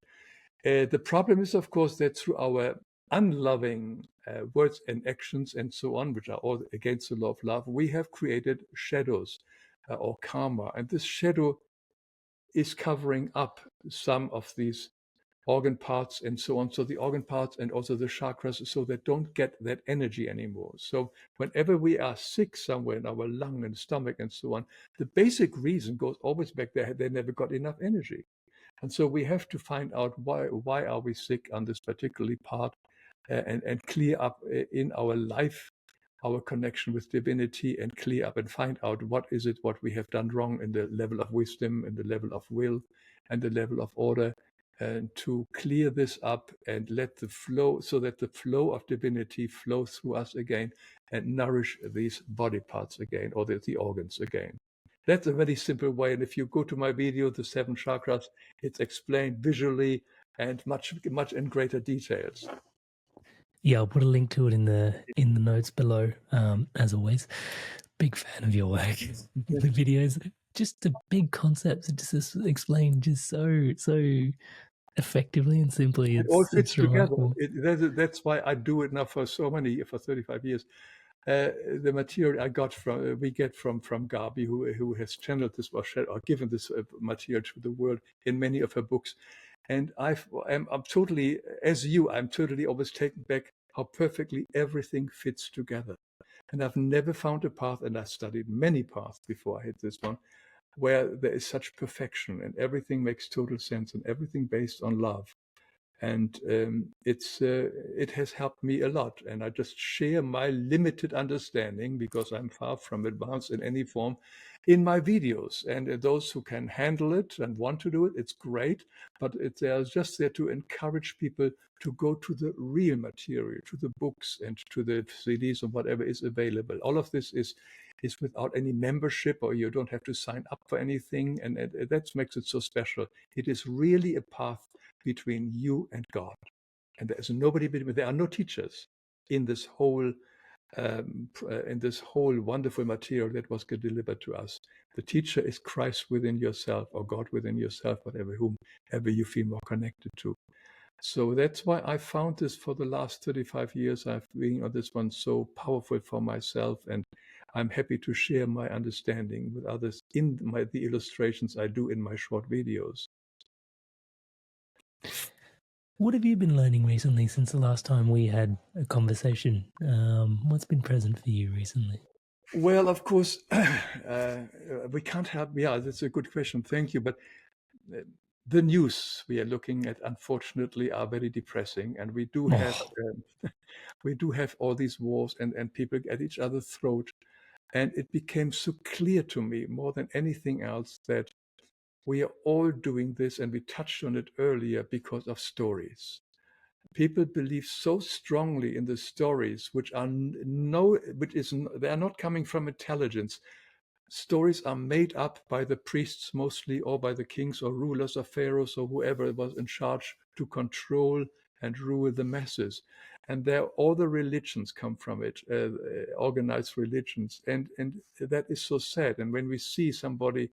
The problem is, of course, that through our unloving words and actions and so on, which are all against the law of love, we have created shadows or karma. And this shadow is covering up some of these organ parts and so on. So the organ parts and also the chakras, so they don't get that energy anymore. So whenever we are sick somewhere in our lung and stomach and so on, the basic reason goes always back there. They never got enough energy. And so we have to find out why are we sick on this particular part, and clear up in our life our connection with divinity, and clear up and find out what we have done wrong in the level of wisdom and the level of will and the level of order, and to clear this up and let the flow, so that the flow of divinity flows through us again and nourish these body parts again, or the organs again. That's a very simple way. And if you go to my video, The 7 Chakras, it's explained visually and much in greater details. Yeah, I'll put a link to it in the notes below. As always, big fan of your work. The videos, just the big concepts, just explained just so effectively and simply. It all fits together. That's why I do it now for 35 years. The material I got we get from Gabi, who has channeled this or given this material to the world in many of her books. And I'm totally, as you, I'm totally always taken back how perfectly everything fits together. And I've never found a path, and I studied many paths before I hit this one, where there is such perfection and everything makes total sense and everything based on love. And it has helped me a lot. And I just share my limited understanding, because I'm far from advanced in any form, in my videos. And those who can handle it and want to do it, it's great. But they're just there to encourage people to go to the real material, to the books and to the CDs or whatever is available. All of this is without any membership, or you don't have to sign up for anything. And that makes it so special. It is really a path between you and God. And there's nobody between. There are no teachers in this whole wonderful material that was delivered to us. The teacher is Christ within yourself, or God within yourself, whomever you feel more connected to. So that's why I found this for the last 35 years. I've been on this one so powerful for myself, and I'm happy to share my understanding with others in the illustrations I do in my short videos. What have you been learning recently since the last time we had a conversation? What's been present for you recently? Well, of course, we can't help. Yeah, that's a good question. Thank you. But the news we are looking at, unfortunately, are very depressing, and we do have all these wars and people at each other's throat. And it became so clear to me more than anything else that we are all doing this, and we touched on it earlier, because of stories. People believe so strongly in the stories, they are not coming from intelligence. Stories are made up by the priests mostly, or by the kings or rulers or pharaohs or whoever was in charge to control and rule the masses. And all the religions come from it, organized religions. And that is so sad. And when we see somebody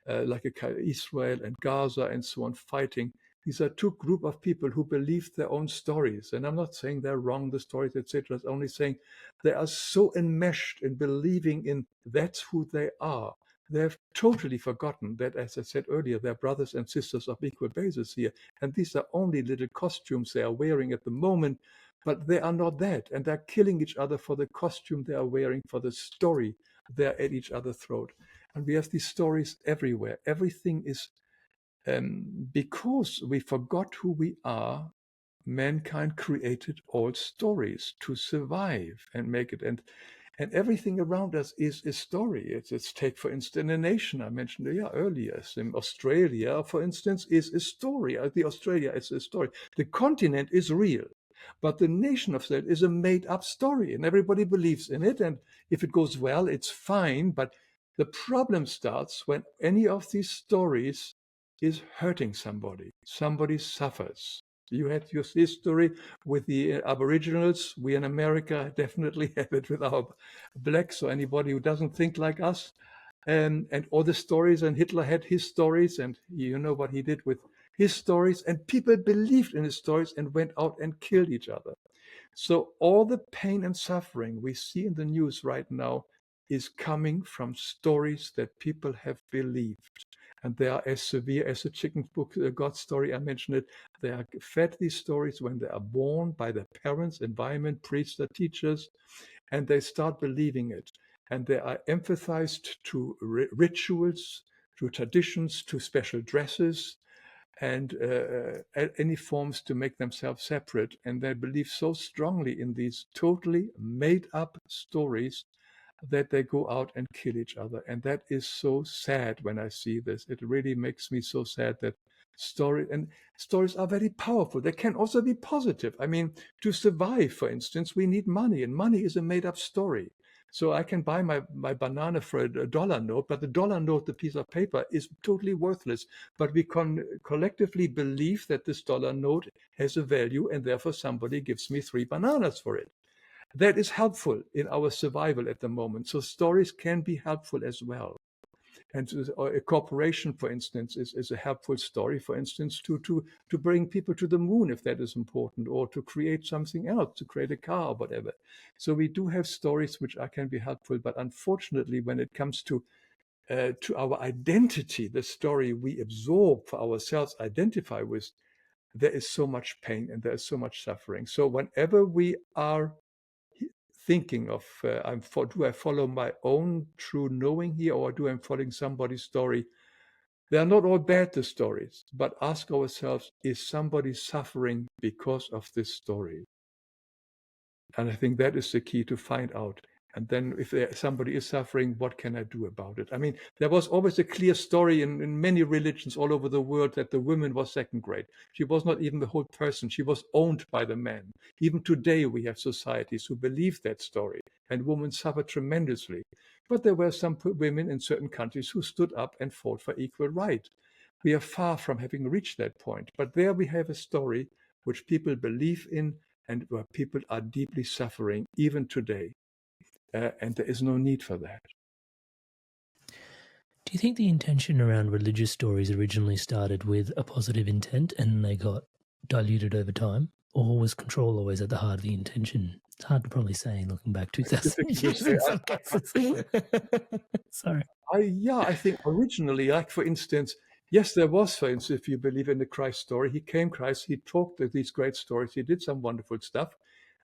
like Israel and Gaza and so on fighting, These are two group of people who believe their own stories. And I'm not saying they're wrong, the stories, etc. I'm only saying they are so enmeshed in believing in that's who they are. They've totally forgotten that, as I said earlier, they're brothers and sisters of equal basis here. And these are only little costumes they are wearing at the moment, but they are not that. And they're killing each other for the costume they are wearing, for the story they're at each other's throat. And we have these stories everywhere. Everything is because we forgot who we are. Mankind created all stories to survive and make it, and everything around us is a story. It's take, for instance, a nation I mentioned earlier. In Australia, for instance, is a story. The Australia is a story. The continent is real, but the nation of that is a made-up story, and everybody believes in it. And if it goes well, it's fine. But the problem starts when any of these stories is hurting somebody. Somebody suffers. You had your history with the Aboriginals. We in America definitely have it with our blacks, or anybody who doesn't think like us. And all the stories, and Hitler had his stories, and you know what he did with his stories, and people believed in his stories and went out and killed each other. So all the pain and suffering we see in the news right now is coming from stories that people have believed. And they are as severe as the chicken book, God story, I mentioned it. They are fed these stories when they are born by their parents, environment, priests, or teachers, and they start believing it. And they are emphasized to rituals, to traditions, to special dresses, and any forms to make themselves separate. And they believe so strongly in these totally made up stories that they go out and kill each other. And that is so sad when I see this. It really makes me so sad that stories are very powerful. They can also be positive. I mean, to survive, for instance, we need money, and money is a made up story. So I can buy my banana for a dollar note, but the dollar note, the piece of paper, is totally worthless. But we can collectively believe that this dollar note has a value, and therefore somebody gives me 3 bananas for it. That is helpful in our survival at the moment. So stories can be helpful as well. And a corporation, for instance, is a helpful story, for instance, to bring people to the moon, if that is important, or to create something else, to create a car or whatever. So we do have stories which can be helpful, but unfortunately, when it comes to our identity, the story we absorb for ourselves, identify with, there is so much pain and there is so much suffering. So whenever we are thinking of, do I follow my own true knowing here, or do I follow somebody's story? They are not all bad, the stories, but ask ourselves, is somebody suffering because of this story? And I think that is the key to find out. And then if somebody is suffering, what can I do about it? I mean, there was always a clear story in many religions all over the world that the woman was second grade. She was not even the whole person. She was owned by the man. Even today, we have societies who believe that story, and women suffer tremendously. But there were some women in certain countries who stood up and fought for equal right. We are far from having reached that point. But there we have a story which people believe in, and where people are deeply suffering even today. And there is no need for that. Do you think the intention around religious stories originally started with a positive intent and they got diluted over time? Or was control always at the heart of the intention? It's hard to probably say looking back 2,000 years in some cases. Sorry. I think originally, like for instance, yes, there was, for instance, if you believe in the Christ story, he talked these great stories, he did some wonderful stuff.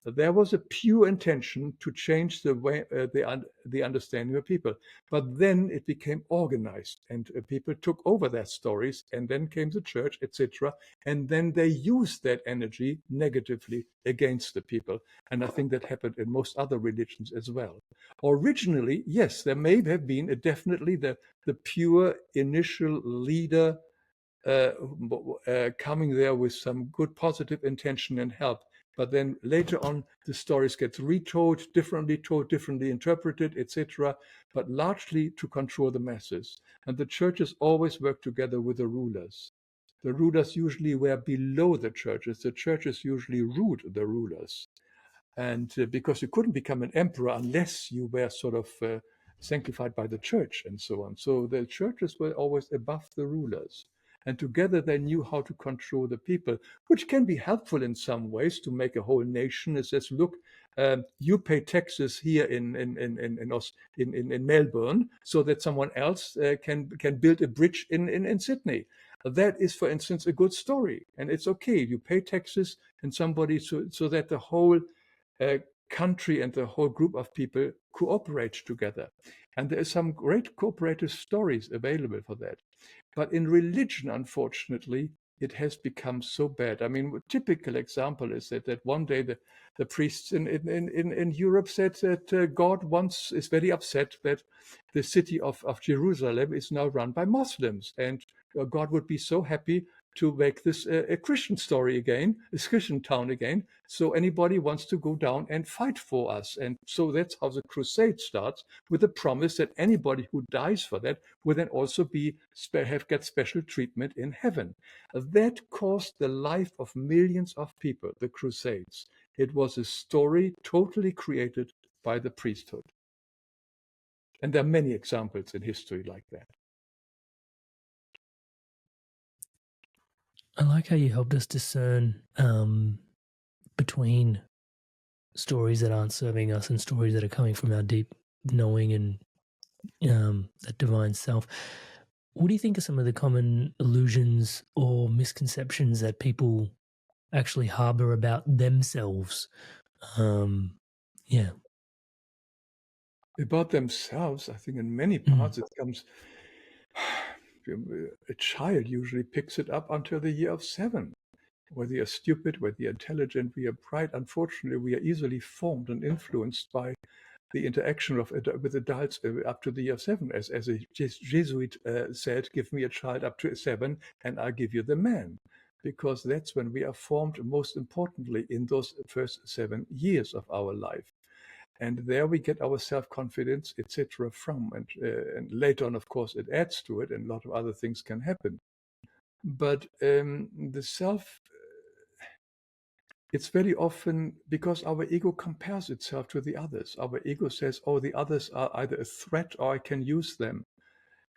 There was a pure intention to change the way, the understanding of people. But then it became organized, and people took over their stories, and then came the church, etc. And then they used that energy negatively against the people. And I think that happened in most other religions as well. Originally, yes, there may have been definitely the pure initial leader coming there with some good positive intention and help. But then later on, the stories get retold, differently interpreted, etc., but largely to control the masses. And the churches always work together with the rulers. The rulers usually were below the churches. The churches usually ruled the rulers. And because you couldn't become an emperor unless you were sort of sanctified by the church and so on. So the churches were always above the rulers. And together they knew how to control the people, which can be helpful in some ways to make a whole nation. It says, look, you pay taxes here in Melbourne, so that someone else can build a bridge in Sydney. That is, for instance, a good story, and it's okay. You pay taxes, and somebody so that the whole country and the whole group of people cooperate together. And there are some great cooperative stories available for that. But in religion, unfortunately, it has become so bad. I mean, a typical example is that one day the priests in Europe said that God is very upset that the city of Jerusalem is now run by Muslims, and God would be so happy to make this a Christian story again, a Christian town again. So anybody wants to go down and fight for us. And so that's how the crusade starts, with the promise that anybody who dies for that will then also get special treatment in heaven. That caused the life of millions of people, the crusades. It was a story totally created by the priesthood. And there are many examples in history like that. I like how you helped us discern between stories that aren't serving us and stories that are coming from our deep knowing and that divine self. What do you think are some of the common illusions or misconceptions that people actually harbor about themselves? About themselves, I think in many parts it comes. A child usually picks it up until the year of 7. Whether you're stupid, whether you're intelligent, we are bright. Unfortunately, we are easily formed and influenced by the interaction with adults up to the year of 7. As a Jesuit said, give me a child up to 7 and I'll give you the man. Because that's when we are formed, most importantly, in those first 7 years of our life. And there we get our self-confidence, etc. from. And later on, of course, it adds to it, and a lot of other things can happen. But the self, it's very often because our ego compares itself to the others. Our ego says, oh, the others are either a threat or I can use them.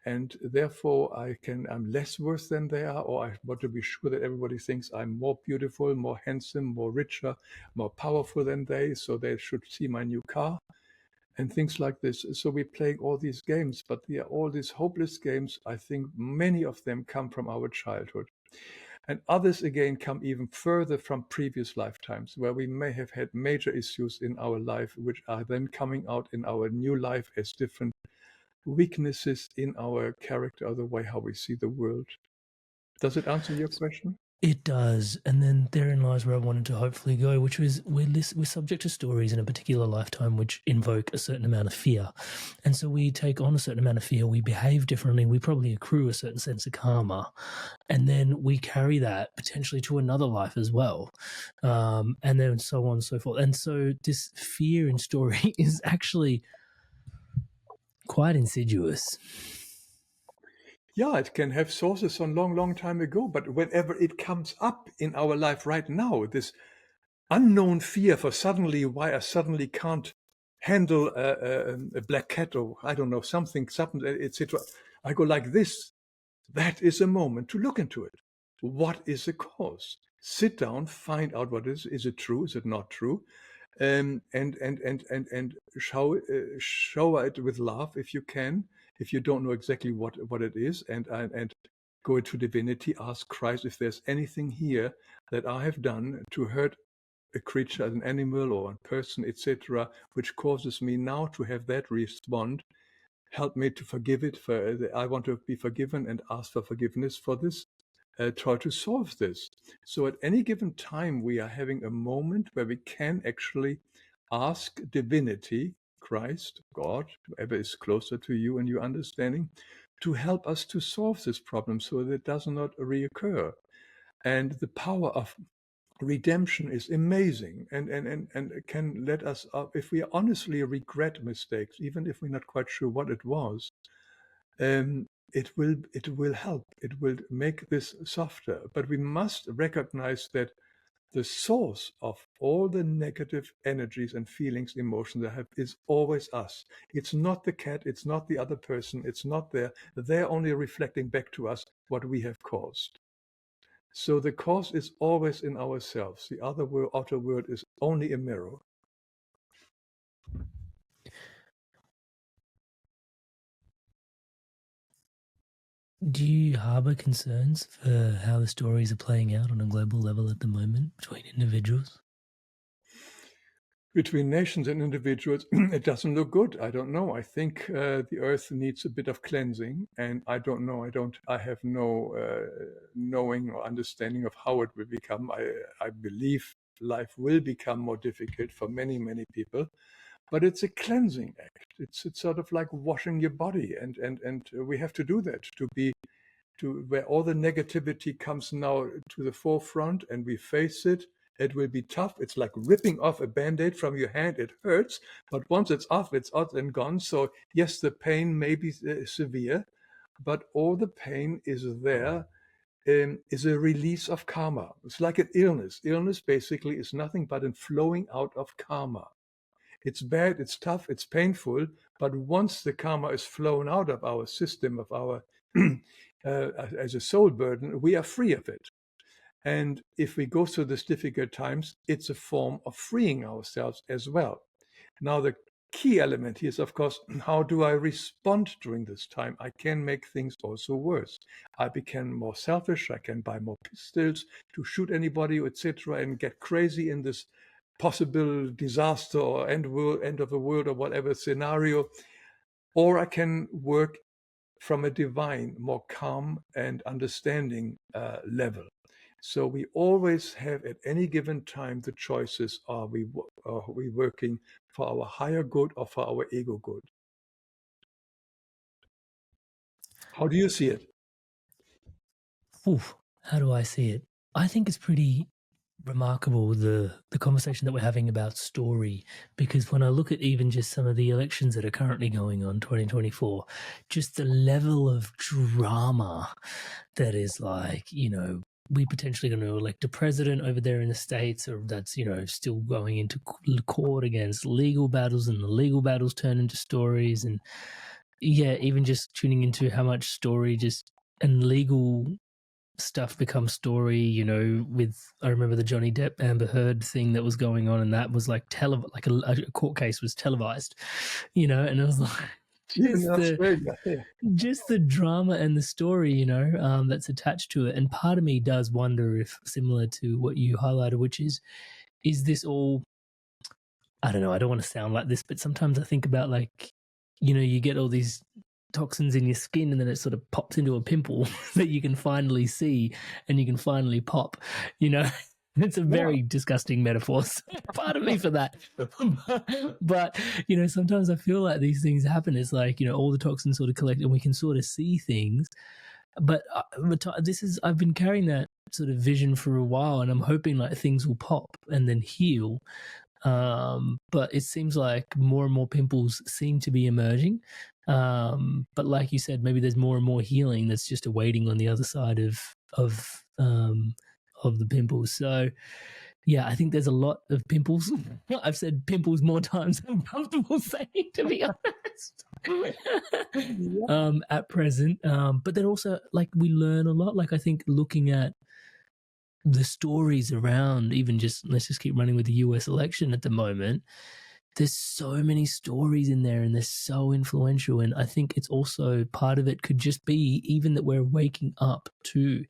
And therefore I'm less worth than they are, or I want to be sure that everybody thinks I'm more beautiful, more handsome, more richer, more powerful than they, so they should see my new car and things like this. So we're playing all these games, but they are all these hopeless games. I think many of them come from our childhood. And others, again, come even further from previous lifetimes, where we may have had major issues in our life, which are then coming out in our new life as different weaknesses in our character, or the way how we see the world. Does it answer your question? It does. And then therein lies where I wanted to hopefully go, which was we're subject to stories in a particular lifetime which invoke a certain amount of fear. And so we take on a certain amount of fear, we behave differently, we probably accrue a certain sense of karma. And then we carry that potentially to another life as well. And then so on and so forth. And so this fear in story is actually quite insidious. Yeah, it can have sources from long time ago, but whenever it comes up in our life right now, this unknown fear for why I suddenly can't handle a black cat, or I don't know, something, etc. I go like this. That is a moment to look into it. What is the cause? Sit down, find out what is. Is it true? Is it not true? And shower it with love if you can. If you don't know exactly what it is, and go to divinity, ask Christ if there's anything here that I have done to hurt a creature, an animal or a person, etc., which causes me now to have that respond. Help me to forgive it. I want to be forgiven and ask for forgiveness for this. Try to solve this. So at any given time, we are having a moment where we can actually ask divinity, Christ, God, whoever is closer to you in your understanding, to help us to solve this problem so that it does not reoccur. And the power of redemption is amazing, and can let us, if we honestly regret mistakes, even if we're not quite sure what it was, it will help. It will make this softer. But we must recognize that the source of all the negative energies and feelings, emotions I have is always us. It's not the cat, it's not the other person, it's not there. They're only reflecting back to us what we have caused. So the cause is always in ourselves. The outer world is only a mirror. Do you harbor concerns for how the stories are playing out on a global level at the moment between individuals? Between nations and individuals, it doesn't look good. I don't know. I think the earth needs a bit of cleansing, and I don't know. I have no knowing or understanding of how it will become. I believe life will become more difficult for many, many people, but it's a cleansing act. It's sort of like washing your body, and we have to do that to where all the negativity comes now to the forefront, and we face it. It will be tough. It's like ripping off a Band-Aid from your hand. It hurts, but once it's off, it's out and gone. So yes, the pain may be severe, but all the pain is there, is a release of karma. It's like an illness. Illness basically is nothing but a flowing out of karma. It's bad, it's tough, it's painful, but once the karma is flown out of our system, of our as a soul burden, we are free of it. And if we go through these difficult times, it's a form of freeing ourselves as well. Now, the key element here is, of course, how do I respond during this time? I can make things also worse. I become more selfish. I can buy more pistols to shoot anybody, etc., and get crazy in this possible disaster or end of the world or whatever scenario. Or I can work from a divine, more calm and understanding level. So we always have at any given time the choices: are we working for our higher good or for our ego good? How do you see it? Oof, how do I see it? I think it's pretty remarkable, the conversation that we're having about story, because when I look at even just some of the elections that are currently going on, 2024, just the level of drama that is like, we potentially going to elect a president over there in the States, or that's, still going into court against legal battles, and the legal battles turn into stories. And yeah, even just tuning into how much story and legal stuff becomes story, I remember the Johnny Depp Amber Heard thing that was going on, and that was like a court case was televised, and it was like just the drama and the story, that's attached to it. And part of me does wonder if, similar to what you highlighted, which is this all, I don't know, I don't want to sound like this, but sometimes I think about, like, you get all these toxins in your skin, and then it sort of pops into a pimple that you can finally see and you can finally pop, It's a very disgusting metaphor. So pardon me for that. But, sometimes I feel like these things happen. It's like, all the toxins sort of collect and we can sort of see things. But I've been carrying that sort of vision for a while, and I'm hoping like things will pop and then heal. But it seems like more and more pimples seem to be emerging. But like you said, maybe there's more and more healing that's just awaiting on the other side of the pimples. So yeah, I think there's a lot of pimples. I've said pimples more times than I'm comfortable saying, to be honest. At present. But then also, like, we learn a lot. Like, I think looking at the stories around, even just, let's just keep running with the US election at the moment, there's so many stories in there, and they're so influential. And I think it's also, part of it could just be even that we're waking up to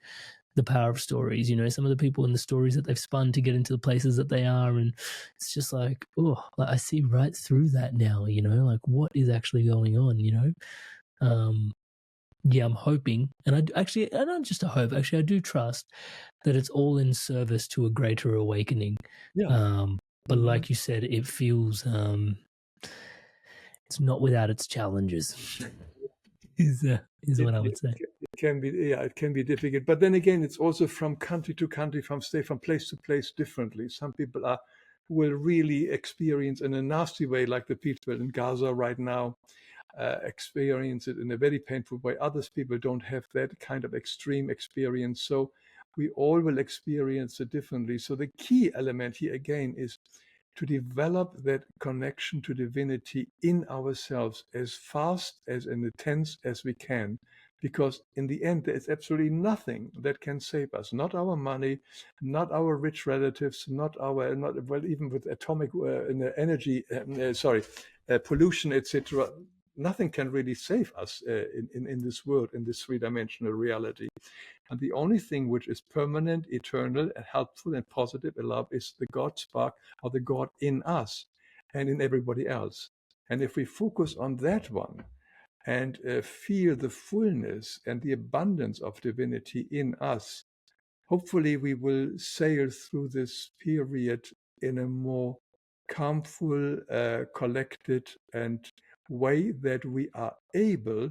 the power of stories, some of the people in the stories that they've spun to get into the places that they are. And it's just like, I see right through that now, like what is actually going on, Yeah, I'm hoping, and not just a hope, actually, I do trust that it's all in service to a greater awakening. Yeah. But like you said, it feels, it's not without its challenges. is what I would say. It can be difficult. But then again, it's also from country to country, from place to place differently. Some people will really experience in a nasty way, like the people in Gaza right now, experience it in a very painful way. Others people don't have that kind of extreme experience. So We all will experience it differently. So the key element here again is to develop that connection to divinity in ourselves as fast, as intense as we can, because in the end, there is absolutely nothing that can save us. Not our money, not our rich relatives, not well, even with atomic energy, pollution, etc. Nothing can really save us in this world, in this three-dimensional reality. And the only thing which is permanent, eternal, and helpful and positive and love is the God spark or the God in us and in everybody else. And if we focus on that one and feel the fullness and the abundance of divinity in us, hopefully we will sail through this period in a more calmful, collected and way that we are able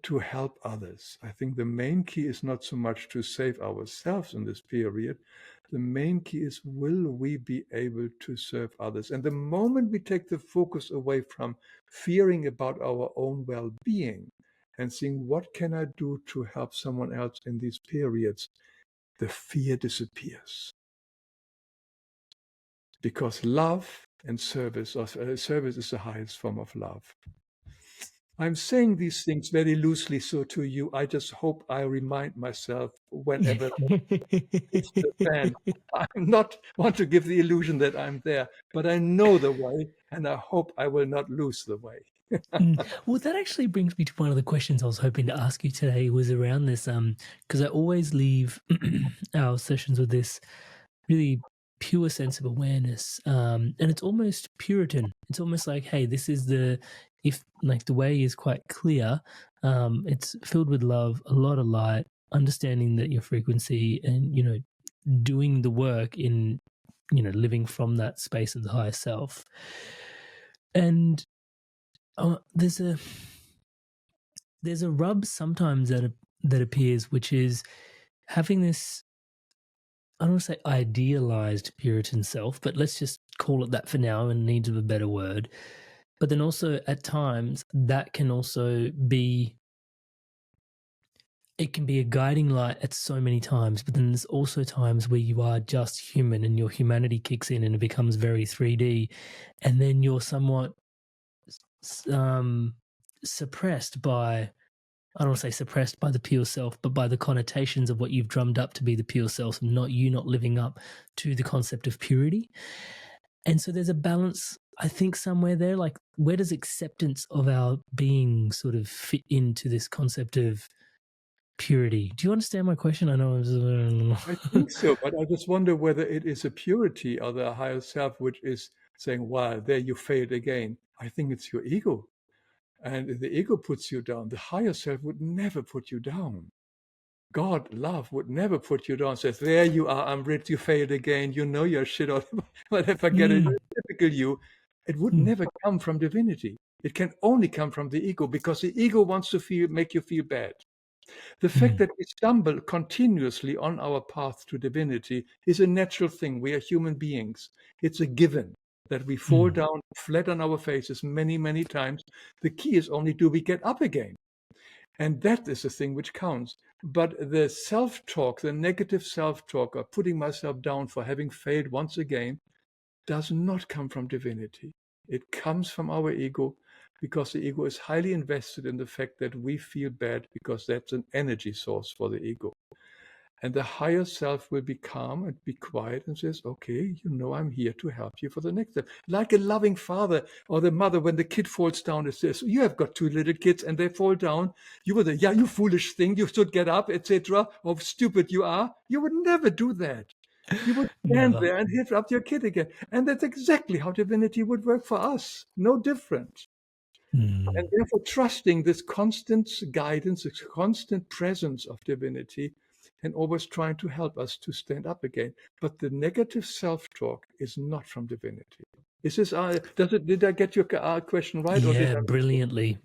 to help others. I think the main key is not so much to save ourselves in this period. The main key is, will we be able to serve others? And the moment we take the focus away from fearing about our own well-being and seeing what can I do to help someone else in these periods, the fear disappears. Because love and service, service is the highest form of love. I'm saying these things very loosely, so to you, I just hope I remind myself whenever it's the fan. I'm not want to give the illusion that I'm there, but I know the way, and I hope I will not lose the way. Well, that actually brings me to one of the questions I was hoping to ask you today was around this, because I always leave our sessions with this really pure sense of awareness, and it's almost Puritan. It's almost like, hey, this is the way is quite clear. It's filled with love, a lot of light, understanding that your frequency, and doing the work in living from that space of the higher self. And there's a rub sometimes that appears, which is having this, I don't want to say idealized Puritan self, but let's just call it that for now in need of a better word. But then also at times that can also be, it can be a guiding light at so many times, but then there's also times where you are just human and your humanity kicks in and it becomes very 3D, and then you're somewhat suppressed by, I don't want to say suppressed by the pure self, but by the connotations of what you've drummed up to be the pure self, and not living up to the concept of purity. And so there's a balance, I think, somewhere there. Like, where does acceptance of our being sort of fit into this concept of purity? Do you understand my question? I know I think so, but I just wonder whether it is a purity or the higher self which is saying, wow, there you failed again. I think it's your ego. And the ego puts you down. The higher self would never put you down. God, love, would never put you down. Says, there you are, Amrit, you failed again. You know your shit, or whatever, get it, typical you. It would never come from divinity. It can only come from the ego, because the ego wants to make you feel bad. The fact that we stumble continuously on our path to divinity is a natural thing. We are human beings. It's a given that we fall down flat on our faces many, many times. The key is only, do we get up again? And that is the thing which counts. But the self-talk, the negative self-talk, or putting myself down for having failed once again, does not come from divinity. It comes from our ego, because the ego is highly invested in the fact that we feel bad, because that's an energy source for the ego. And the higher self will be calm and be quiet and says, okay, I'm here to help you for the next step. Like a loving father or the mother, when the kid falls down, it says, you have got two little kids and they fall down. You would, you foolish thing, you should get up, etc. Or stupid you are. You would never do that. You would stand there and hit up your kid again. And that's exactly how divinity would work for us. No different. And therefore trusting this constant guidance, this constant presence of divinity, and always trying to help us to stand up again. But the negative self-talk is not from divinity. Is this, did I get your question right? Yeah, brilliantly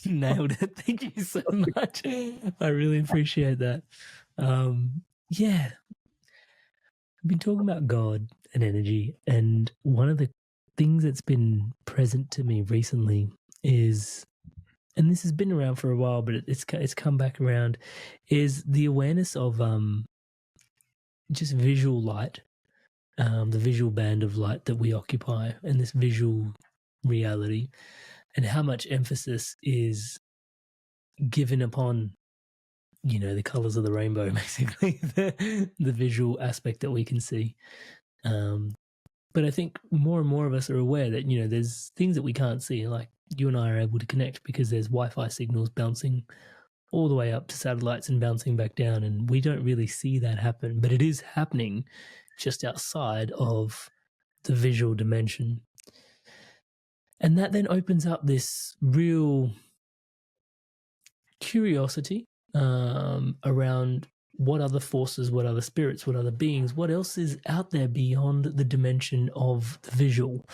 nailed it. Thank you so much. I really appreciate that. Yeah, I've been talking about God and energy, and one of the things that's been present to me recently is, and this has been around for a while, but it's come back around, is the awareness of just visual light, the visual band of light that we occupy, and this visual reality, and how much emphasis is given upon, the colors of the rainbow, basically, the visual aspect that we can see. But I think more and more of us are aware that, there's things that we can't see, like you and I are able to connect because there's Wi-Fi signals bouncing all the way up to satellites and bouncing back down, and we don't really see that happen, but it is happening just outside of the visual dimension. And that then opens up this real curiosity around what other forces, what other spirits, what other beings, what else is out there beyond the dimension of the visual.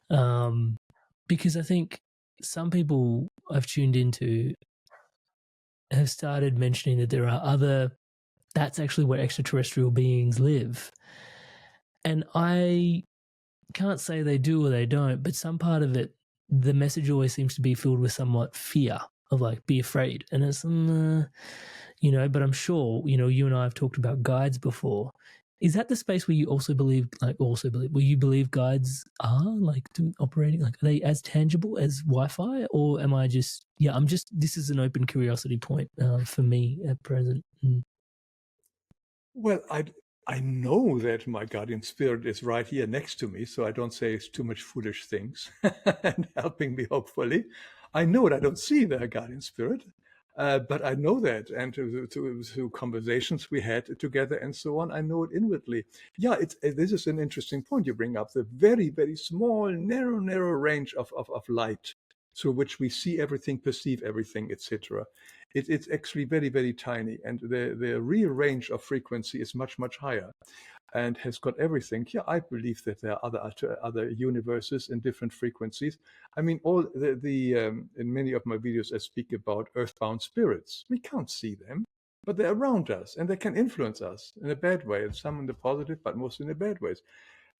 Because I think some people I've tuned into have started mentioning that there are that's actually where extraterrestrial beings live. And I can't say they do or they don't, but some part of it, the message always seems to be filled with somewhat fear of like, be afraid. And it's, but I'm sure, you and I have talked about guides before. Is that the space where you where you believe guides are like operating, like, are they as tangible as Wi-Fi, or am I just, this is an open curiosity point for me at present. Well, I know that my guardian spirit is right here next to me, so I don't say too much foolish things and helping me, hopefully. I know it. I don't see the guardian spirit, but I know that. And through conversations we had together and so on, I know it inwardly. Yeah, this is an interesting point you bring up, the very, very small, narrow range of light through which we see everything, perceive everything, etc. It's actually very, very tiny, and the real range of frequency is much, much higher and has got everything. Yeah, I believe that there are other universes in different frequencies. I mean, all in many of my videos, I speak about earthbound spirits. We can't see them, but they're around us, and they can influence us in a bad way, and some in the positive, but most in the bad ways.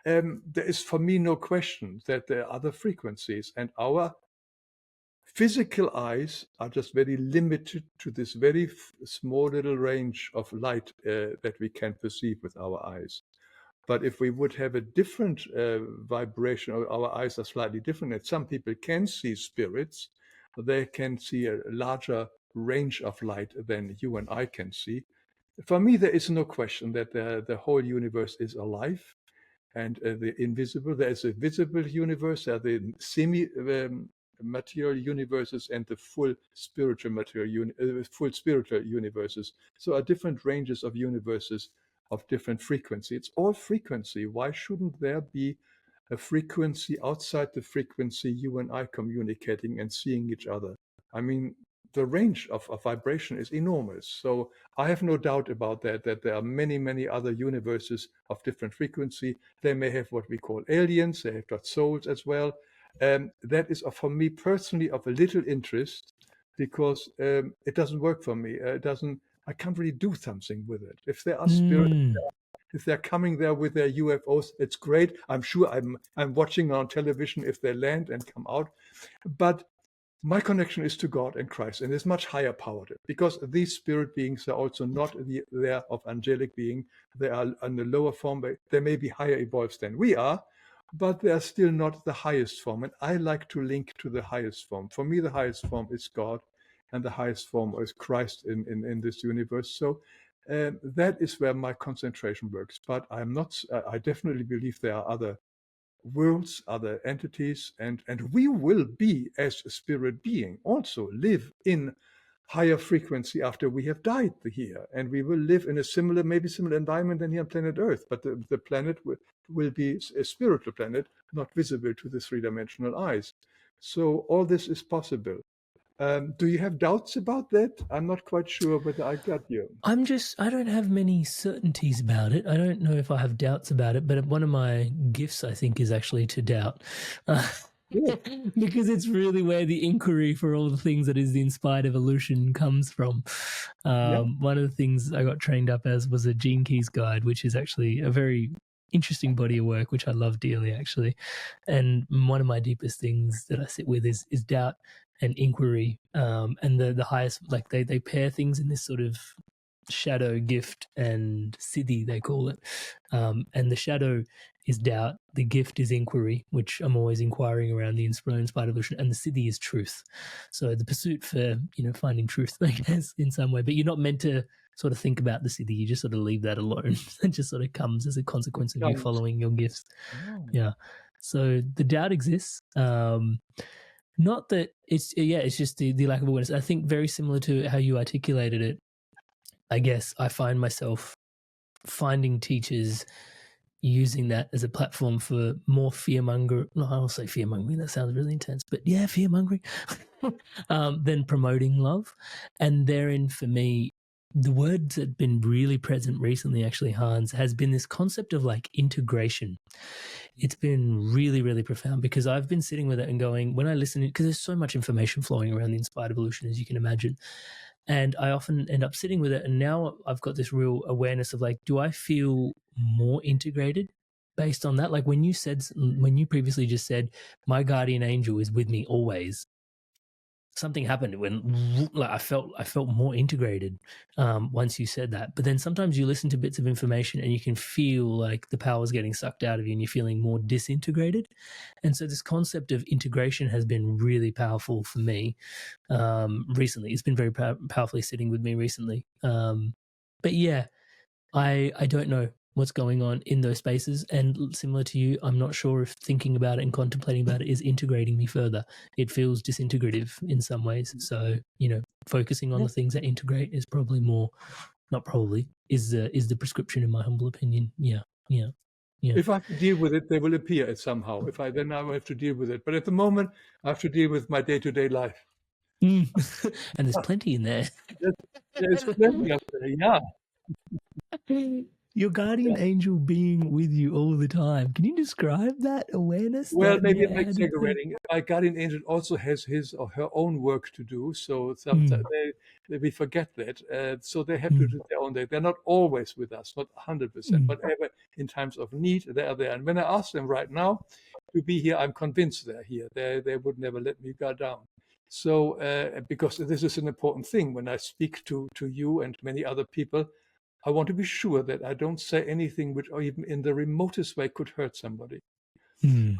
There is, for me, no question that there are other frequencies, and our physical eyes are just very limited to this very small little range of light that we can perceive with our eyes. But if we would have a different vibration, or our eyes are slightly different, and some people can see spirits, they can see a larger range of light than you and I can see. For me, there is no question that the whole universe is alive, and the invisible. There is a visible universe, there are the material universes and the full spiritual universes. So are different ranges of universes of different frequency. It's all frequency. Why shouldn't there be a frequency outside the frequency you and I communicating and seeing each other? I mean, the range of vibration is enormous. So I have no doubt about that there are many, many other universes of different frequency. They may have what we call aliens. They have got souls as well. That is, for me personally, of a little interest, because it doesn't work for me. I can't really do something with it. If there are spirits, if they're coming there with their UFOs, it's great. I'm sure I'm watching on television if they land and come out. But my connection is to God and Christ, and is much higher powered, because these spirit beings are also not there of angelic being. They are on the lower form. They may be higher evolved than we are, but they are still not the highest form. And I like to link to the highest form. For me, the highest form is God, and the highest form is Christ in this universe. So that is where my concentration works. But I definitely believe there are other worlds, other entities, and we will be, as a spirit being, also live in higher frequency after we have died here, and we will live in a maybe similar environment than here on planet Earth, but the planet will be a spiritual planet, not visible to the three-dimensional eyes. So all this is possible. Do you have doubts about that? I'm not quite sure whether I got you. I don't have many certainties about it. I don't know if I have doubts about it, but one of my gifts, I think, is actually to doubt. Because it's really where the inquiry for all the things that is the inspired evolution comes from. One of the things I got trained up as was a Gene Keys guide, which is actually a very interesting body of work, which I love dearly, actually. And one of my deepest things that I sit with is doubt and inquiry, and the highest, like they pair things in this sort of shadow, gift, and siddhi, they call it. And the shadow is doubt, the gift is inquiry, which I'm always inquiring around the inspired evolution, and the siddhi is truth. So the pursuit for, finding truth, I guess, in some way. But you're not meant to sort of think about the siddhi, you just sort of leave that alone. It just sort of comes as a consequence of you following your gifts. Oh. Yeah. So the doubt exists. Not that it's just the lack of awareness. I think very similar to how you articulated it, I guess I find myself finding teachers using that as a platform for more fear-mongering. No, I'll say fear-mongering, that sounds really intense, but yeah, fear-mongering, than promoting love. And therein, for me, the word that's been really present recently, actually, Hans, has been this concept of like integration. It's been really, really profound because I've been sitting with it and going, when I listen, because there's so much information flowing around the inspired evolution, as you can imagine. And I often end up sitting with it. And now I've got this real awareness of like, do I feel more integrated based on that? Like when you previously just said, my guardian angel is with me always. Something happened when like I felt more integrated once you said that. But then sometimes you listen to bits of information and you can feel like the power's getting sucked out of you and you're feeling more disintegrated. And so this concept of integration has been really powerful for me recently. It's been very powerfully sitting with me recently. But yeah, I don't know what's going on in those spaces. And similar to you, I'm not sure if thinking about it and contemplating about it is integrating me further. It feels disintegrative in some ways. So, focusing on the things that integrate is probably more, not probably, is the prescription in my humble opinion. Yeah. If I have to deal with it, they will appear somehow. Then I will have to deal with it. But at the moment, I have to deal with my day-to-day life. And there's plenty in there. There's plenty of there, yeah. Your guardian angel being with you all the time. Can you describe that awareness? Well, maybe I'm exaggerating. My guardian angel also has his or her own work to do. So sometimes we forget that. So they have to do their own day. They're not always with us, not 100%, but ever in times of need, they are there. And when I ask them right now to be here, I'm convinced they're here. They would never let me go down. So because this is an important thing when I speak to you and many other people, I want to be sure that I don't say anything which even in the remotest way could hurt somebody. And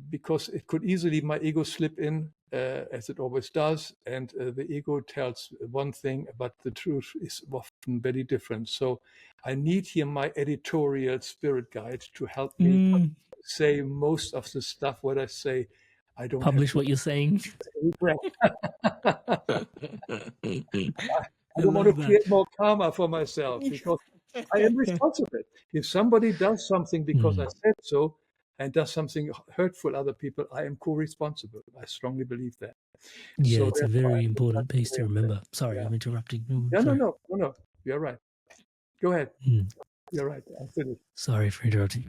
because it could easily, my ego slip in, as it always does, and the ego tells one thing, but the truth is often very different. So I need here my editorial spirit guide to help me say most of the stuff what I say. I don't publish what you're saying. I don't want to create more karma for myself because I am responsible. If somebody does something because I said so and does something hurtful to other people, I am co-responsible. I strongly believe that. Yeah, So it's a very important piece to remember. Sorry, I'm interrupting. No. You're right. Go ahead. You're right. I'm finished. Sorry for interrupting.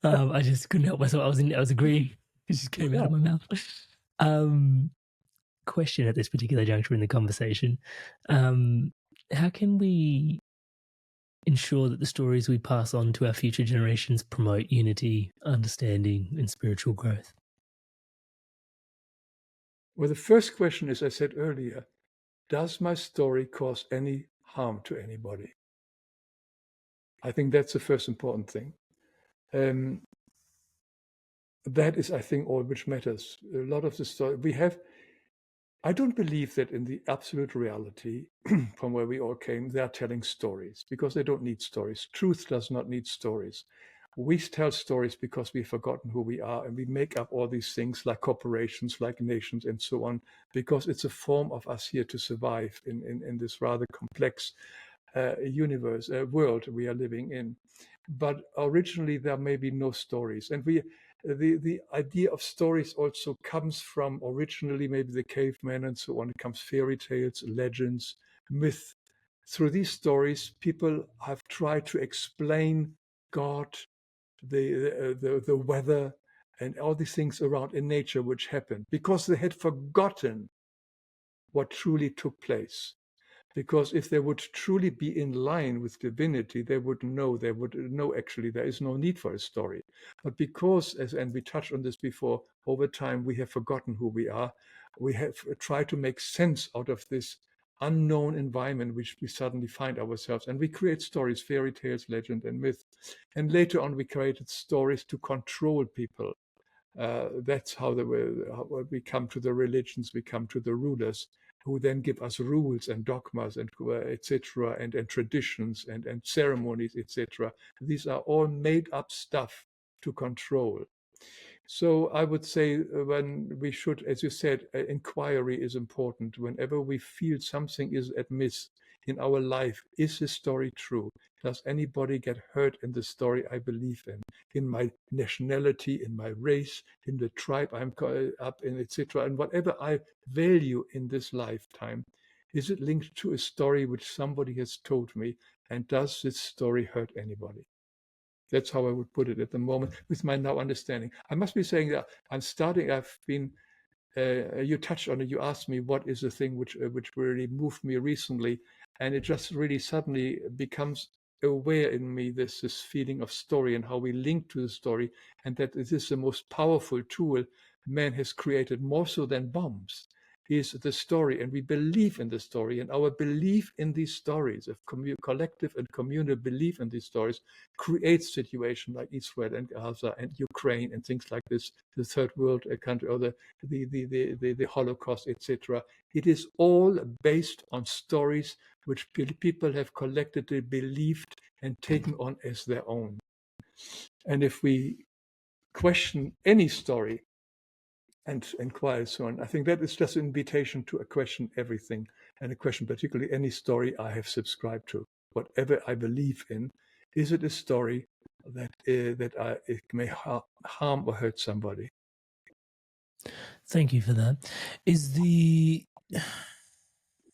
I just couldn't help myself. I was agreeing. It just came out of my mouth. Question at this particular juncture in the conversation. How can we ensure that the stories we pass on to our future generations promote unity, understanding, and spiritual growth? Well, the first question, as I said earlier, does my story cause any harm to anybody? I think that's the first important thing. That is, I think, all which matters. A lot of the story we have, I don't believe that in the absolute reality, from where we all came, they are telling stories because they don't need stories. Truth does not need stories. We tell stories because we've forgotten who we are, and we make up all these things like corporations, like nations, and so on, because it's a form of us here to survive in this rather complex universe, world we are living in. But originally, there may be no stories. And the idea of stories also comes from originally maybe the cavemen and so on. It comes fairy tales, legends, myth. Through these stories, people have tried to explain God, the weather, and all these things around in nature which happened because they had forgotten what truly took place. Because if they would truly be in line with divinity, they would know actually there is no need for a story. But because, and we touched on this before, over time we have forgotten who we are. We have tried to make sense out of this unknown environment which we suddenly find ourselves. And we create stories, fairy tales, legend, and myth. And later on, we created stories to control people. That's how we come to the religions, we come to the rulers, who then give us rules and dogmas and etc. and traditions and ceremonies, etc. These are all made up stuff to control. So I would say when we should, as you said, inquiry is important. Whenever we feel something is amiss in our life, is this story true? Does anybody get hurt in the story I believe in my nationality, in my race, in the tribe I'm up in, etc. And whatever I value in this lifetime, is it linked to a story which somebody has told me? And does this story hurt anybody? That's how I would put it at the moment with my now understanding. I must be saying that I've been, you touched on it, you asked me what is the thing which really moved me recently. And it just really suddenly becomes aware in me, this feeling of story and how we link to the story. And that it is the most powerful tool man has created, more so than bombs, is the story. And we believe in the story, and our belief in these stories of collective and communal belief in these stories creates situations like Israel and Gaza and Ukraine and things like this, the third world country, or the Holocaust, etc. It is all based on stories which people have collectively believed and taken on as their own. And if we question any story and inquire so on, I think that is just an invitation to question everything, and a question particularly any story I have subscribed to. Whatever I believe in, is it a story that it may harm or hurt somebody? Thank you for that. Is the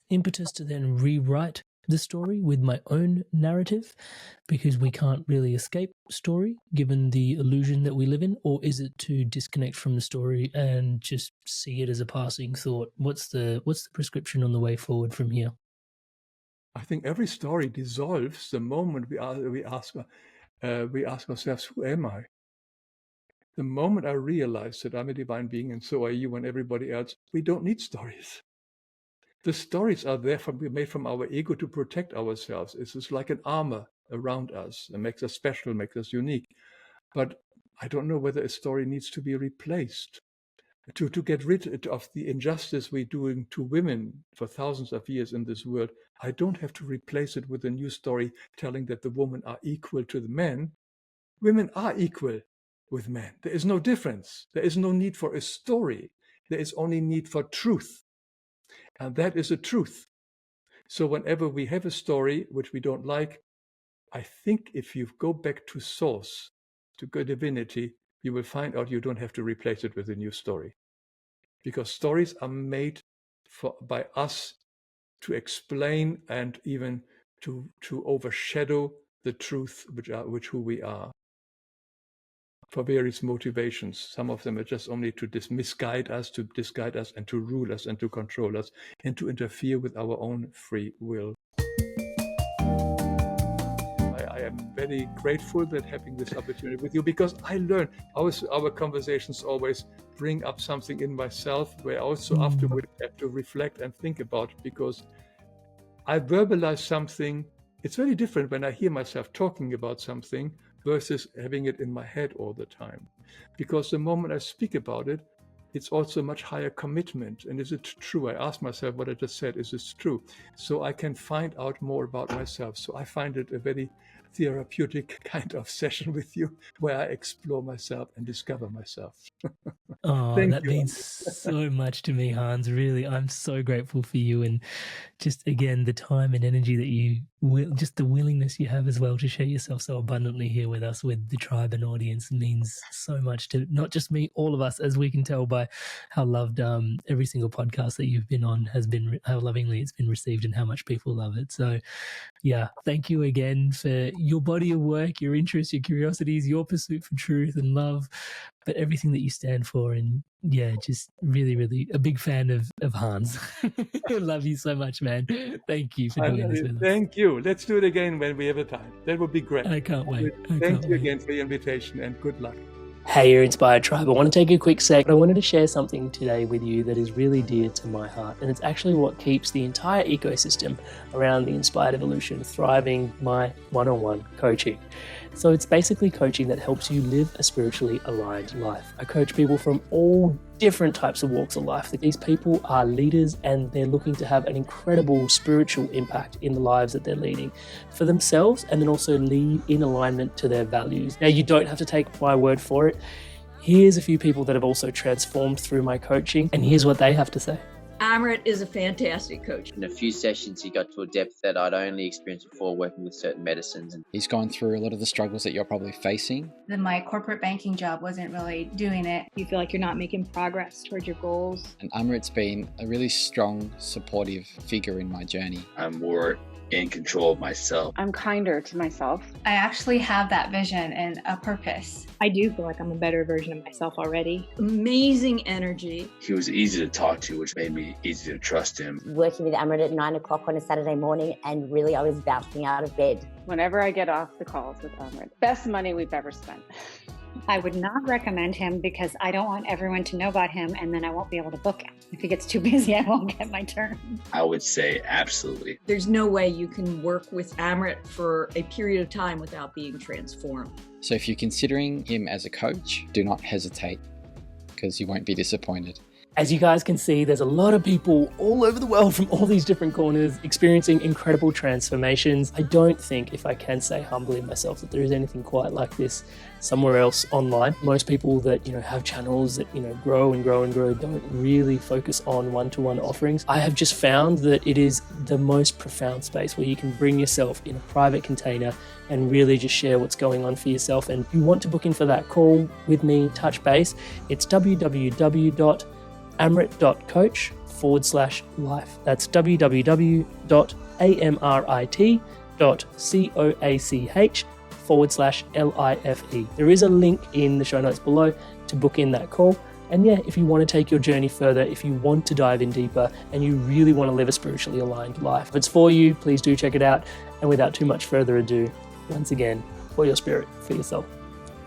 impetus to then rewrite the story with my own narrative, because we can't really escape story given the illusion that we live in? Or is it to disconnect from the story and just see it as a passing thought? What's the prescription on the way forward from here? I think every story dissolves the moment we ask ourselves, who am I? The moment I realize that I'm a divine being and so are you and everybody else, we don't need stories. The stories are there made from our ego to protect ourselves. It's just like an armor around us. It makes us special, makes us unique. But I don't know whether a story needs to be replaced. To get rid of the injustice we're doing to women for thousands of years in this world, I don't have to replace it with a new story telling that the women are equal to the men. Women are equal with men. There is no difference. There is no need for a story. There is only need for truth. And that is a truth. So whenever we have a story which we don't like, I think if you go back to source, to good divinity, you will find out you don't have to replace it with a new story. Because stories are made by us to explain and even to overshadow the truth, which who we are, for various motivations. Some of them are just only to misguide us, and to rule us and to control us and to interfere with our own free will. I am very grateful that having this opportunity with you, because I learn our conversations always bring up something in myself where I also afterwards have to reflect and think about, because I verbalize something. It's very different when I hear myself talking about something versus having it in my head all the time. Because the moment I speak about it, it's also a much higher commitment. And is it true? I ask myself what I just said, is this true? So I can find out more about myself. So I find it a very therapeutic kind of session with you, where I explore myself and discover myself. Oh, that means so much to me, Hans. Really, I'm so grateful for you, and just again the time and energy that you just the willingness you have as well to share yourself so abundantly here with us, with the tribe and audience, means so much to not just me, all of us, as we can tell by how loved every single podcast that you've been on has been, how lovingly it's been received, and how much people love it. So yeah, thank you again for your body of work, your interests, your curiosities, your pursuit for truth and love, but everything that you stand for. And yeah, just really, really a big fan of Hans. Love you so much, man. Thank you for doing this with us. Thank you. Let's do it again when we have a time. That would be great. I can't wait. Thank you again for the invitation, and good luck. Hey, you're Inspired Tribe. I want to take a quick sec. I wanted to share something today with you that is really dear to my heart, and it's actually what keeps the entire ecosystem around the Inspired Evolution thriving, my one-on-one coaching. So it's basically coaching that helps you live a spiritually aligned life. I coach people from all different types of walks of life. These people are leaders and they're looking to have an incredible spiritual impact in the lives that they're leading for themselves, and then also lead in alignment to their values. Now, you don't have to take my word for it. Here's a few people that have also transformed through my coaching, and here's what they have to say. Amrit is a fantastic coach. In a few sessions, he got to a depth that I'd only experienced before working with certain medicines. And he's gone through a lot of the struggles that you're probably facing. Then my corporate banking job wasn't really doing it. You feel like you're not making progress towards your goals. And Amrit's been a really strong, supportive figure in my journey. I'm more in control of myself. I'm kinder to myself. I actually have that vision and a purpose. I do feel like I'm a better version of myself already. Amazing energy. He was easy to talk to, which made me easy to trust him. Working with Amrit at 9 o'clock on a Saturday morning, and really I was bouncing out of bed. Whenever I get off the calls with Amrit, best money we've ever spent. I would not recommend him because I don't want everyone to know about him and then I won't be able to book him. If he gets too busy, I won't get my turn. I would say absolutely. There's no way you can work with Amrit for a period of time without being transformed. So if you're considering him as a coach, do not hesitate, because you won't be disappointed. As you guys can see, there's a lot of people all over the world from all these different corners experiencing incredible transformations. I don't think, if I can say humbly myself, that there is anything quite like this somewhere else online. Most people that, have channels that, grow and grow and grow don't really focus on one-to-one offerings. I have just found that it is the most profound space where you can bring yourself in a private container and really just share what's going on for yourself. And if you want to book in for that call with me, touch base, it's www.amrit.coach/life. That's www.amrit.coach/life. There is a link in the show notes below to book in that call. And yeah, if you want to take your journey further, if you want to dive in deeper, and you really want to live a spiritually aligned life, if it's for you, please do check it out. And without too much further ado, once again, for your spirit, for yourself,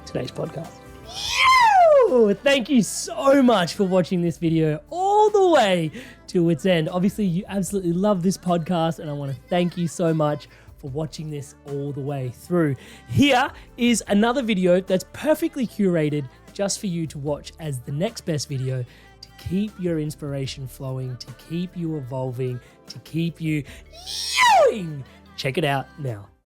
today's podcast. Thank you so much for watching this video all the way to its end. Obviously, you absolutely love this podcast, and I want to thank you so much for watching this all the way through. Here is another video that's perfectly curated just for you to watch as the next best video to keep your inspiration flowing, to keep you evolving, to keep you yowing. Check it out now.